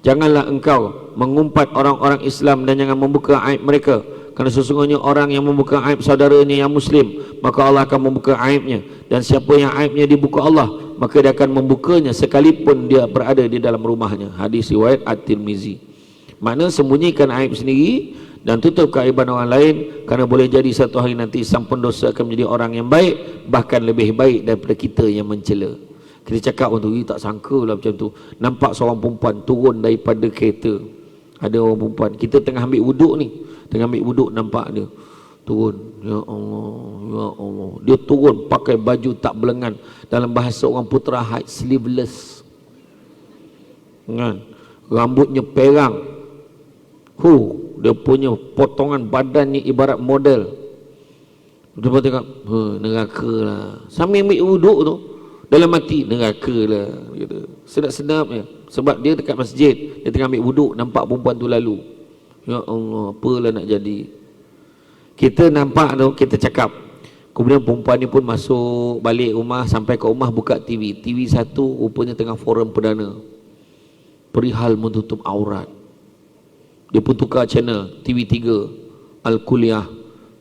janganlah engkau mengumpat orang-orang Islam dan jangan membuka aib mereka. Kerana sesungguhnya orang yang membuka aib saudaranya yang Muslim, maka Allah akan membuka aibnya. Dan siapa yang aibnya dibuka Allah, maka dia akan membukanya sekalipun dia berada di dalam rumahnya. Hadis riwayat At-Tirmizi. Makna sembunyikan aib sendiri dan tutup keaiban orang lain, kerana boleh jadi satu hari nanti sang pendosa akan menjadi orang yang baik, bahkan lebih baik daripada kita yang mencela. Kita cakap tu, tak sangka lah macam tu. Nampak seorang perempuan turun daripada kereta. Ada orang perempuan, kita tengah ambil wuduk ni, tengah ambil wuduk, nampak dia turun. Ya Allah, ya Allah. Dia turun pakai baju tak belengan. Dalam bahasa orang Putera Haid, sleeveless. Kan? Rambutnya perang. Dia punya potongan badannya ibarat model. Dia tengok, neraka lah. Sambil ambil wuduk tu, dalam hati, neraka lah. Sedap-sedap je. Sebab dia dekat masjid, dia tengah ambil wuduk, nampak perempuan tu lalu. Ya Allah, apalah nak jadi. Kita nampak tu, kita cakap. Kemudian perempuan ni pun masuk balik rumah, sampai ke rumah buka TV. TV satu rupanya tengah forum perdana, perihal menutup aurat. Dia pun tukar channel, TV 3 Al-Kuliah,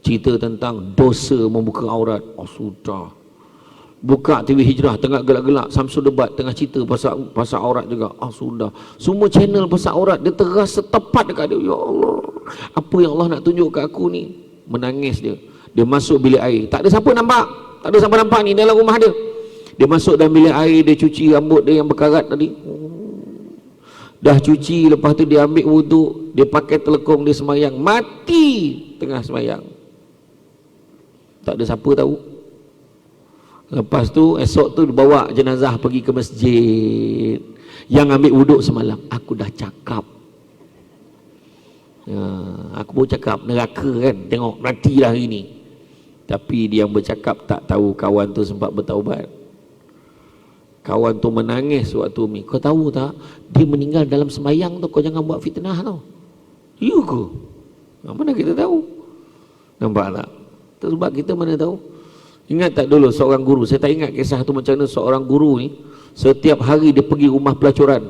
cerita tentang dosa membuka aurat. Sudah. Buka TV Hijrah, tengah gelak-gelak, Samsul Debat tengah cerita pasal aurat juga. Sudah. Semua channel pasal aurat, dia terasa tepat dekat dia. Ya Allah, apa yang Allah nak tunjuk kat aku ni? Menangis dia. Dia masuk bilik air, tak ada siapa nampak. Tak ada siapa nampak ni dalam rumah dia. Dia masuk dalam bilik air, dia cuci rambut dia yang berkarat tadi. Dah cuci, lepas tu dia ambil wuduk, dia pakai telekung, dia semayang, mati tengah semayang. Tak ada siapa tahu. Lepas tu esok tu bawa jenazah pergi ke masjid. Yang ambil wuduk semalam, aku dah cakap. Ya, aku baru cakap neraka kan, tengok matilah hari ni. Tapi dia yang bercakap tak tahu kawan tu sempat bertaubat. Kawan tu menangis waktu ni. Kau tahu tak, dia meninggal dalam semayang tu, kau jangan buat fitnah tau. Ya ke? Mana kita tahu? Nampak tak? Sebab kita mana tahu. Ingat tak dulu seorang guru, saya tak ingat kisah tu macam mana. Seorang guru ni setiap hari dia pergi rumah pelacuran.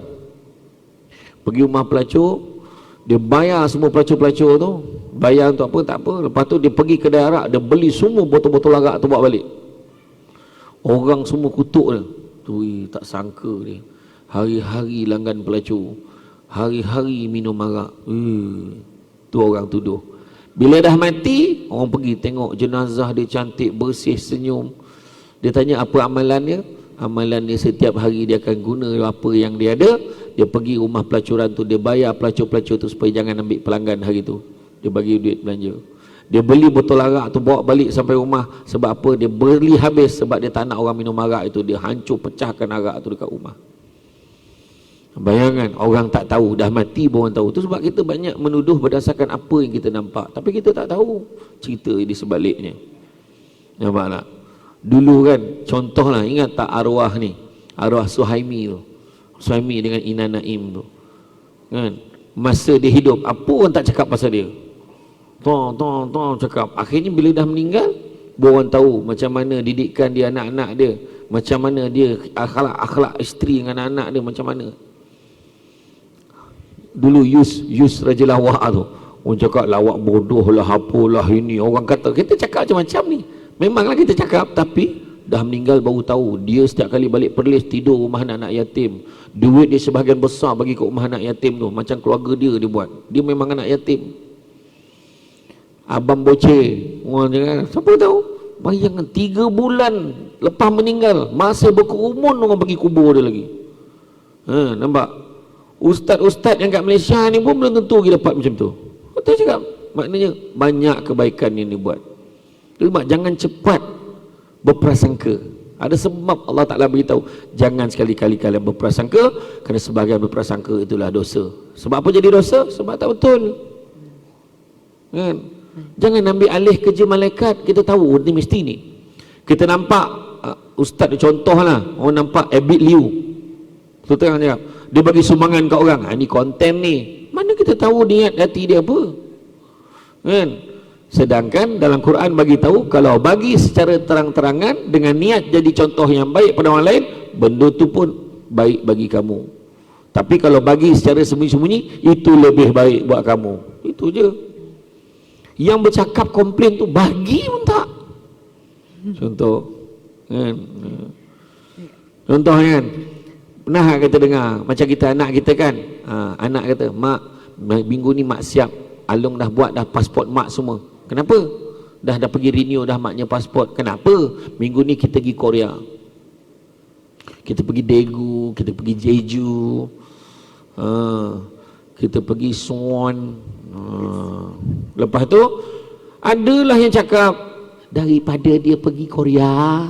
Pergi rumah pelacur, dia bayar semua pelacur-pelacur tu. Bayar untuk apa? Tak apa. Lepas tu dia pergi kedai arak, dia beli semua botol-botol arak tu bawa balik. Orang semua kutuk dia. Tu tak sangka dia. Hari-hari langgan pelacur, hari-hari minum arak. Tu orang tuduh. Bila dah mati, orang pergi tengok jenazah dia cantik, bersih, senyum. Dia tanya apa amalan dia? Amalan dia setiap hari dia akan guna apa yang dia ada. Dia pergi rumah pelacuran tu, dia bayar pelacur-pelacur tu supaya jangan ambil pelanggan hari tu. Dia bagi duit belanja. Dia beli botol arak tu bawa balik sampai rumah. Sebab apa? Dia beli habis sebab dia tak nak orang minum arak itu. Dia hancur pecahkan arak tu dekat rumah. Bayangan, orang tak tahu, dah mati pun orang tahu. Tu sebab kita banyak menuduh berdasarkan apa yang kita nampak, tapi kita tak tahu cerita di sebaliknya. Nampak tak? Dulu kan, contohlah, ingat tak arwah ni, arwah Suhaimi tu, Suhaimi dengan Ina Naim tu kan? Masa dia hidup, apa orang tak cakap pasal dia? Tong cakap. Akhirnya bila dah meninggal, orang tahu macam mana didikan dia anak-anak dia, macam mana dia akhlak isteri dengan anak-anak dia, macam mana. Dulu Yus Raja Lawak tu, orang cakap lawak bodoh lah, apalah ini. Orang kata, kita cakap macam-macam ni. Memanglah kita cakap, tapi dah meninggal baru tahu. Dia setiap kali balik Perlis tidur rumah anak-anak yatim. Duit dia sebahagian besar bagi ke rumah anak yatim tu. Macam keluarga dia buat. Dia memang anak yatim. Abang Boceh, orang cakap, siapa tahu? Bayangkan 3 bulan lepas meninggal, masa berkerumun orang pergi kubur dia lagi. Nampak? Ustaz-ustaz yang kat Malaysia ni pun belum tentu lagi dapat macam tu. Betul cakap. Maknanya banyak kebaikan yang dia buat. Cuma jangan cepat berprasangka. Ada sebab Allah Ta'ala beritahu, jangan sekali-kali kalian berprasangka, kerana sebahagian berprasangka itulah dosa. Sebab apa jadi dosa? Sebab tak betul kan? Jangan ambil alih kerja malaikat. Kita tahu ni mesti ni. Kita nampak ustaz contohlah, orang nampak Abid Liu, tu tengah cakap, dia bagi sumbangan kat orang. Ini konten ni, mana kita tahu niat hati dia apa kan? Sedangkan dalam Quran bagi tahu, kalau bagi secara terang-terangan dengan niat jadi contoh yang baik pada orang lain, benda tu pun baik bagi kamu. Tapi kalau bagi secara sembunyi-sembunyi, itu lebih baik buat kamu. Itu je. Yang bercakap komplain tu bagi pun tak. Contoh kan? Contoh kan, pernah kita dengar macam kita anak kita kan, anak kata, mak minggu ni mak siap, Along dah buat dah pasport mak semua. Kenapa? Dah pergi renew dah maknya pasport. Kenapa? Minggu ni kita pergi Korea, kita pergi Daegu, kita pergi Jeju, kita pergi Suwon. Lepas tu adalah yang cakap, daripada dia pergi Korea,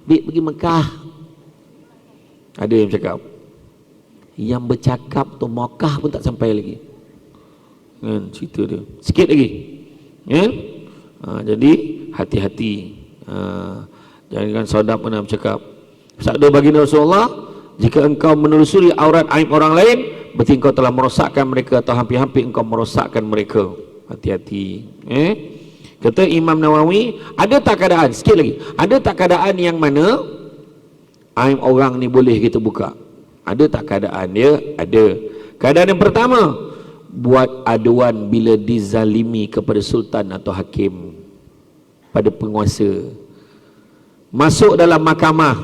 baik pergi Mekah. Ada yang cakap. Yang bercakap tu Mekah pun tak sampai lagi kan, cerita dia sikit lagi kan? Jadi hati-hati. Jangan saudara pernah bercakap, sabda baginda Rasulullah, jika engkau menelusuri aurat aib orang lain, berarti engkau telah merosakkan mereka, atau hampir-hampir engkau merosakkan mereka. Hati-hati. Kata Imam Nawawi, ada tak keadaan, sikit lagi, ada tak keadaan yang mana aib orang ni boleh kita buka? Ada tak keadaan dia? Ada. Keadaan yang pertama, buat aduan bila dizalimi kepada sultan atau hakim, pada penguasa. Masuk dalam mahkamah,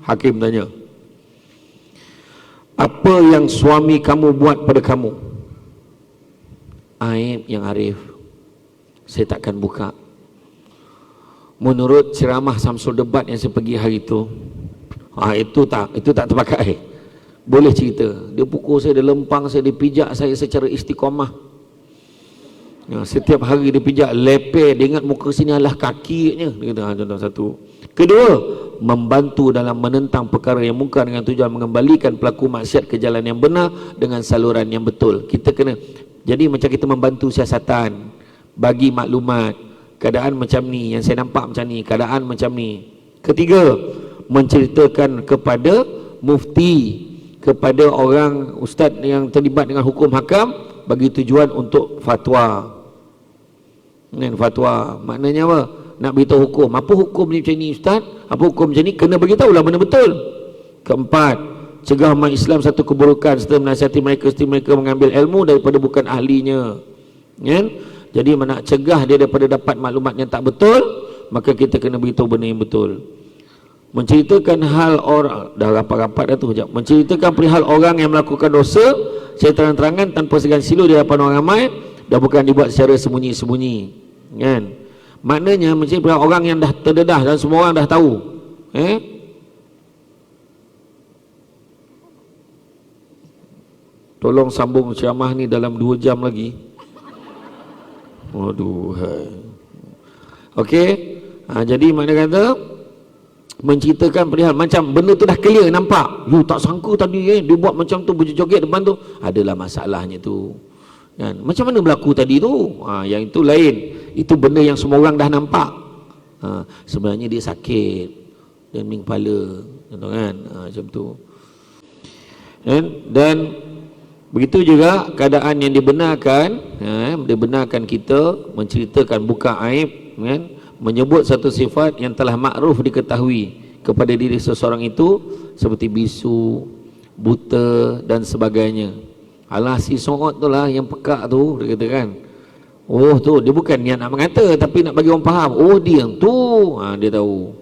hakim tanya, apa yang suami kamu buat pada kamu? Aib yang Arif, saya takkan buka. Menurut ceramah Samsul Debat yang saya pergi hari itu, Itu tak terpakai. Boleh cerita, dia pukul saya, dia lempang saya, dia pijak saya secara istiqamah. Setiap hari dia pijak, lepeh, dia ingat muka sini adalah kakinya. Dia kata, contoh satu. Kedua, membantu dalam menentang perkara yang mungkar dengan tujuan mengembalikan pelaku maksiat ke jalan yang benar dengan saluran yang betul. Kita kena, jadi macam kita membantu siasatan, bagi maklumat, keadaan macam ni, yang saya nampak macam ni, keadaan macam ni. Ketiga, menceritakan kepada mufti, kepada orang ustaz yang terlibat dengan hukum hakam, bagi tujuan untuk fatwa. Fatwa maknanya apa? Nak beritahu hukum. Apa hukum ni macam ni ustaz? Apa hukum macam ni? Kena beritahulah benda betul. Keempat, cegah umat Islam satu keburukan serta menasihati mereka setiap mereka mengambil ilmu daripada bukan ahlinya. Jadi nak cegah dia daripada dapat maklumat yang tak betul, maka kita kena beritahu benda yang betul. Menceritakan hal orang, dah rapat-rapat dah tu sekejap. Menceritakan perihal orang yang melakukan dosa secara terang-terangan tanpa segan silu di hadapan orang ramai, dah bukan dibuat secara sembunyi-sembunyi. Maknanya menceritakan perihal orang yang dah terdedah dan semua orang dah tahu. Tolong sambung ceramah ni dalam 2 jam lagi. Waduh. Okey. Jadi makna kata menceritakan perihal macam benda tu dah clear, nampak. You tak sangka tadi dia buat macam tu, berjoget depan tu. Adalah masalahnya tu. Macam mana berlaku tadi tu? Yang itu lain. Itu benda yang semua orang dah nampak. Sebenarnya dia sakit dan ming kepala, kan? Macam tu. Dan begitu juga keadaan yang dibenarkan, dibenarkan kita menceritakan buka aib, menyebut satu sifat yang telah makruf diketahui kepada diri seseorang itu, seperti bisu, buta dan sebagainya. Alah, si Soot tu lah yang pekak tu, dia kata kan. Oh tu, dia bukan niat nak mengata, tapi nak bagi orang faham. Oh dia yang tu, dia tahu.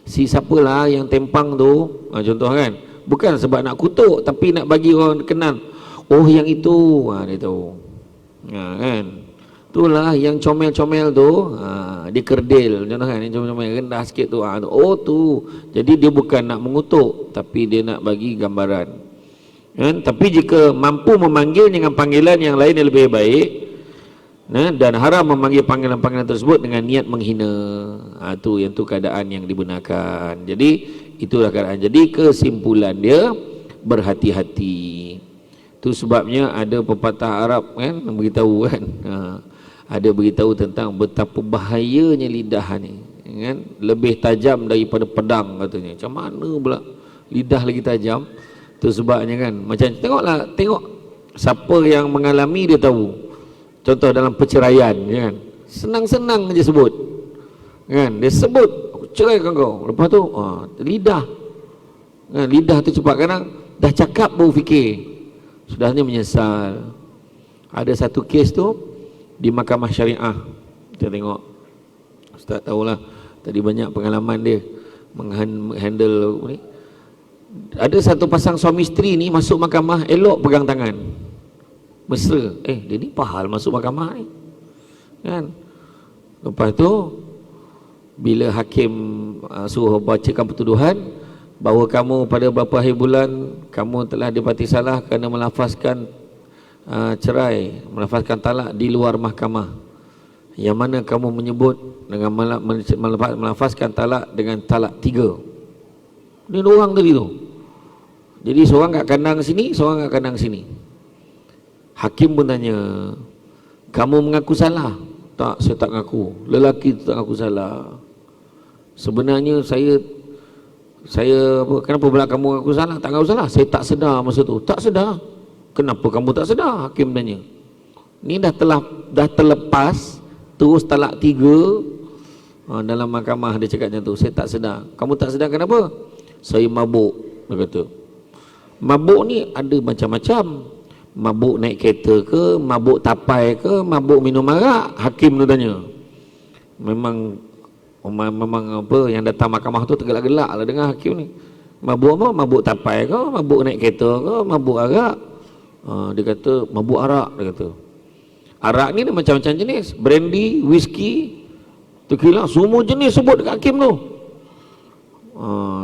Si siapalah yang tempang tu, contoh kan. Bukan sebab nak kutuk, tapi nak bagi orang kenal. Oh yang itu, dia tahu. Kan. Itulah yang comel-comel tu, dia kerdil, contoh kan, yang comel-comel rendah sikit tu. Oh tu. Jadi dia bukan nak mengutuk, tapi dia nak bagi gambaran. Tapi jika mampu memanggil dengan panggilan yang lain yang lebih baik, dan haram memanggil panggilan-panggilan tersebut dengan niat menghina, tu yang tu keadaan yang dibenarkan. Jadi itulah keadaan. Jadi kesimpulan dia, berhati-hati. Itu sebabnya ada pepatah Arab kan beritahu kan, ada beritahu tentang betapa bahayanya lidah ni, kan, lebih tajam daripada pedang katanya. Macam mana pula lidah lagi tajam? Itu sebabnya kan, macam tengok siapa yang mengalami dia tahu. Contoh dalam perceraian, kan, senang-senang aja sebut, kan, dia sebut aku ceraikan kau, lepas tu lidah, kan, lidah tu cepat, kadang dah cakap baru fikir, sudahnya menyesal. Ada satu kes tu di mahkamah syariah, kita tengok, Ustaz tahulah tadi banyak pengalaman dia menghandle ni. Ada satu pasang suami isteri ni masuk mahkamah, elok pegang tangan, mesra. Dia ni pahal masuk mahkamah ni, kan. Lepas tu bila hakim suruh bacakan pertuduhan bahawa kamu pada beberapa hari bulan kamu telah didapati salah kerana melafazkan cerai, melafazkan talak di luar mahkamah, yang mana kamu menyebut dengan melafazkan talak dengan talak 3. Ni dua orang tadi tu. Jadi seorang kat kandang sini, seorang kat kandang sini. Hakim pun tanya, kamu mengaku salah? Tak, saya tak mengaku. Lelaki tu tak mengaku salah. Sebenarnya saya apa, kenapa pula kamu mengaku salah? Tak mengaku salah. Saya tak sedar masa tu. Tak sedar. Kenapa kamu tak sedar? Hakim tanya. Ni dah terlepas terus talak 3. Dalam mahkamah dia cakap macam tu. Saya tak sedar. Kamu tak sedar kenapa? Saya mabuk, dia kata. Mabuk ni ada macam-macam. Mabuk naik kereta ke, mabuk tapai ke, mabuk minum arak. Hakim tu tanya. Memang apa yang datang mahkamah tu tergelak-gelak lah dengar hakim ni. Mabuk apa? Mabuk tapai ke, mabuk naik kereta ke, mabuk arak? Dia kata mabuk arak, dia kata. Arak ni ada macam-macam jenis, brandy, whisky, tequila, semua jenis sebut dekat hakim tu.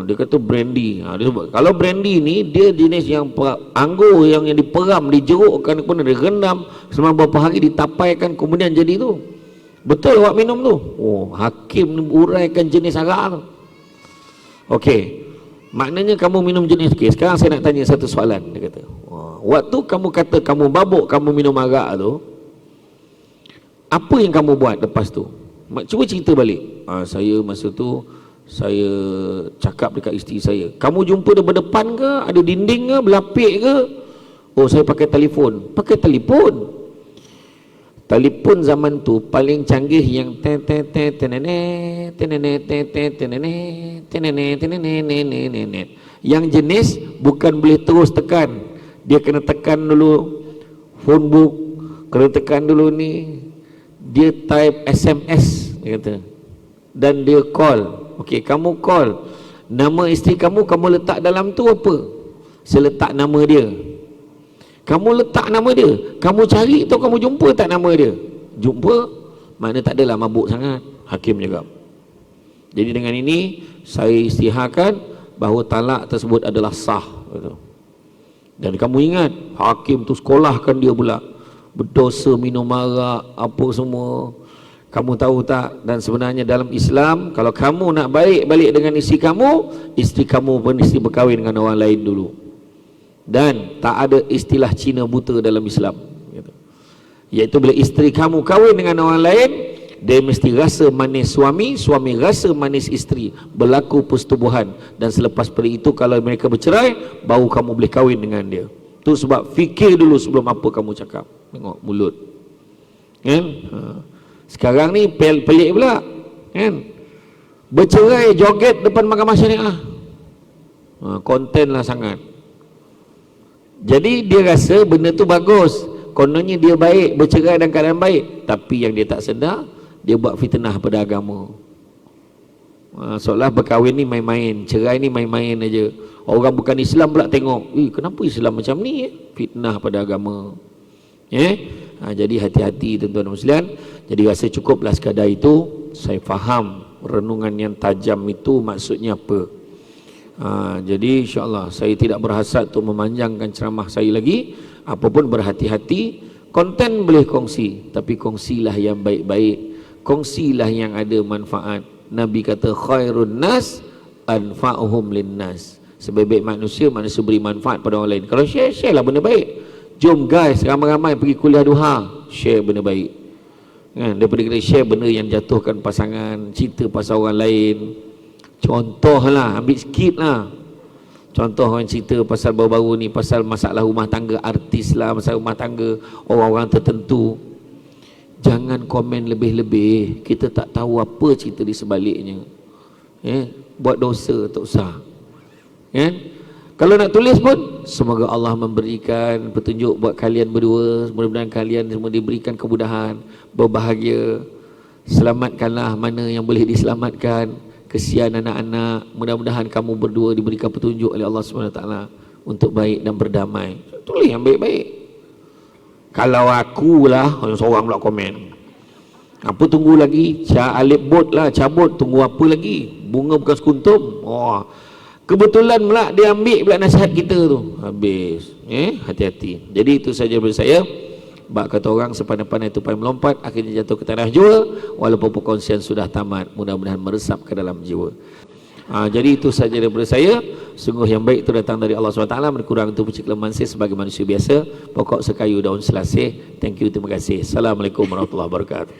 Dia kata brandy. Dia sebut, kalau brandy ni dia jenis yang anggur yang diperam, dijerukkan, kemudian direndam selama beberapa hari, ditapaikan, kemudian jadi tu. Betul awak minum tu? Oh, hakim uraikan jenis arak tu. Okey. Maknanya kamu minum jenis. Okay, sekarang saya nak tanya satu soalan. Dia kata, waktu kamu kata kamu mabuk, kamu minum arak tu, apa yang kamu buat lepas tu? Cuba cerita balik. Saya masa tu saya cakap dekat isteri saya, kamu jumpa dia berdepan ke, ada dinding ke, berlapik ke? Oh, saya pakai telefon. Pakai telefon. Telefon zaman tu paling canggih yang yang jenis bukan boleh terus tekan, dia kena tekan dulu phone book, kena tekan dulu ni, dia type SMS, dia kata, dan dia call. Okey, kamu call, nama isteri kamu letak dalam tu apa? Saya letak nama dia. Kamu letak nama dia, kamu cari tu, kamu jumpa tak nama dia? Jumpa, makna tak adalah mabuk sangat. Hakim cakap. Jadi dengan ini saya istiharkan bahawa talak tersebut adalah sah. Dan kamu ingat, hakim tu sekolahkan dia pula, berdosa minum arak apa semua. Kamu tahu tak? Dan sebenarnya dalam Islam, kalau kamu nak baik balik dengan isteri kamu pun mesti berkahwin dengan orang lain dulu. Dan tak ada istilah Cina buta dalam Islam, iaitu bila isteri kamu kahwin dengan orang lain, dia mesti rasa manis suami, suami rasa manis isteri, berlaku persetubuhan. Dan selepas pada itu kalau mereka bercerai, baru kamu boleh kahwin dengan dia. Tu sebab fikir dulu sebelum apa kamu cakap. Tengok mulut kan? Sekarang ni pelik pula kan, bercerai joget depan mahkamah syariah. Konten lah sangat. Jadi dia rasa benda tu bagus, kononnya dia baik, bercerai dalam keadaan baik, tapi yang dia tak sedar, dia buat fitnah pada agama. Seolah berkahwin ni main-main, cerai ni main-main aja. Orang bukan Islam pula tengok, kenapa Islam macam ni? Fitnah pada agama. Jadi hati-hati tuan-tuan muslimin. Jadi rasa cukuplah sekadar itu. Saya faham renungan yang tajam itu maksudnya apa. Jadi insyaAllah saya tidak berhasad untuk memanjangkan ceramah saya lagi. Apapun berhati-hati. Konten boleh kongsi, tapi kongsilah yang baik-baik, kongsilah yang ada manfaat. Nabi kata khairun nas anfa'uhum linnas. Sebaik-baik manusia beri manfaat pada orang lain. Kalau share lah benda baik. Jom guys, ramai-ramai pergi kuliah duha, share benda baik kan? Daripada kita share benda yang jatuhkan pasangan, cerita pasal orang lain. Contoh lah, ambil sikit lah. Contoh orang cerita pasal baru-baru ni, pasal masalah rumah tangga artis lah, masalah rumah tangga orang-orang tertentu. Jangan komen lebih-lebih, kita tak tahu apa cerita di sebaliknya. Buat dosa tak usah kan? Kalau nak tulis pun, semoga Allah memberikan petunjuk buat kalian berdua. Mudah-mudahan kalian semua diberikan kemudahan, berbahagia. Selamatkanlah mana yang boleh diselamatkan. Kesian anak-anak. Mudah-mudahan kamu berdua diberikan petunjuk oleh Allah SWT untuk baik dan berdamai. Tulis yang baik-baik. Kalau akulah, seorang pula komen, apa tunggu lagi? Alif bot lah, cabut, tunggu apa lagi? Bunga bukan sekuntum. Kebetulan pula dia ambil pula nasihat kita tu. Habis. Hati-hati. Jadi itu saja dari saya. Bak kata orang, sepandai-pandai tupai melompat, akhirnya jatuh ke tanah jua. Walaupun perkongsian sudah tamat, mudah-mudahan meresap ke dalam jiwa. Jadi itu saja daripada saya. Sungguh yang baik itu datang dari Allah SWT. Berkurang itu kelemahan saya sebagai manusia biasa. Pokok sekayu daun selasih. Thank you, terima kasih. Assalamualaikum warahmatullahi wabarakatuh.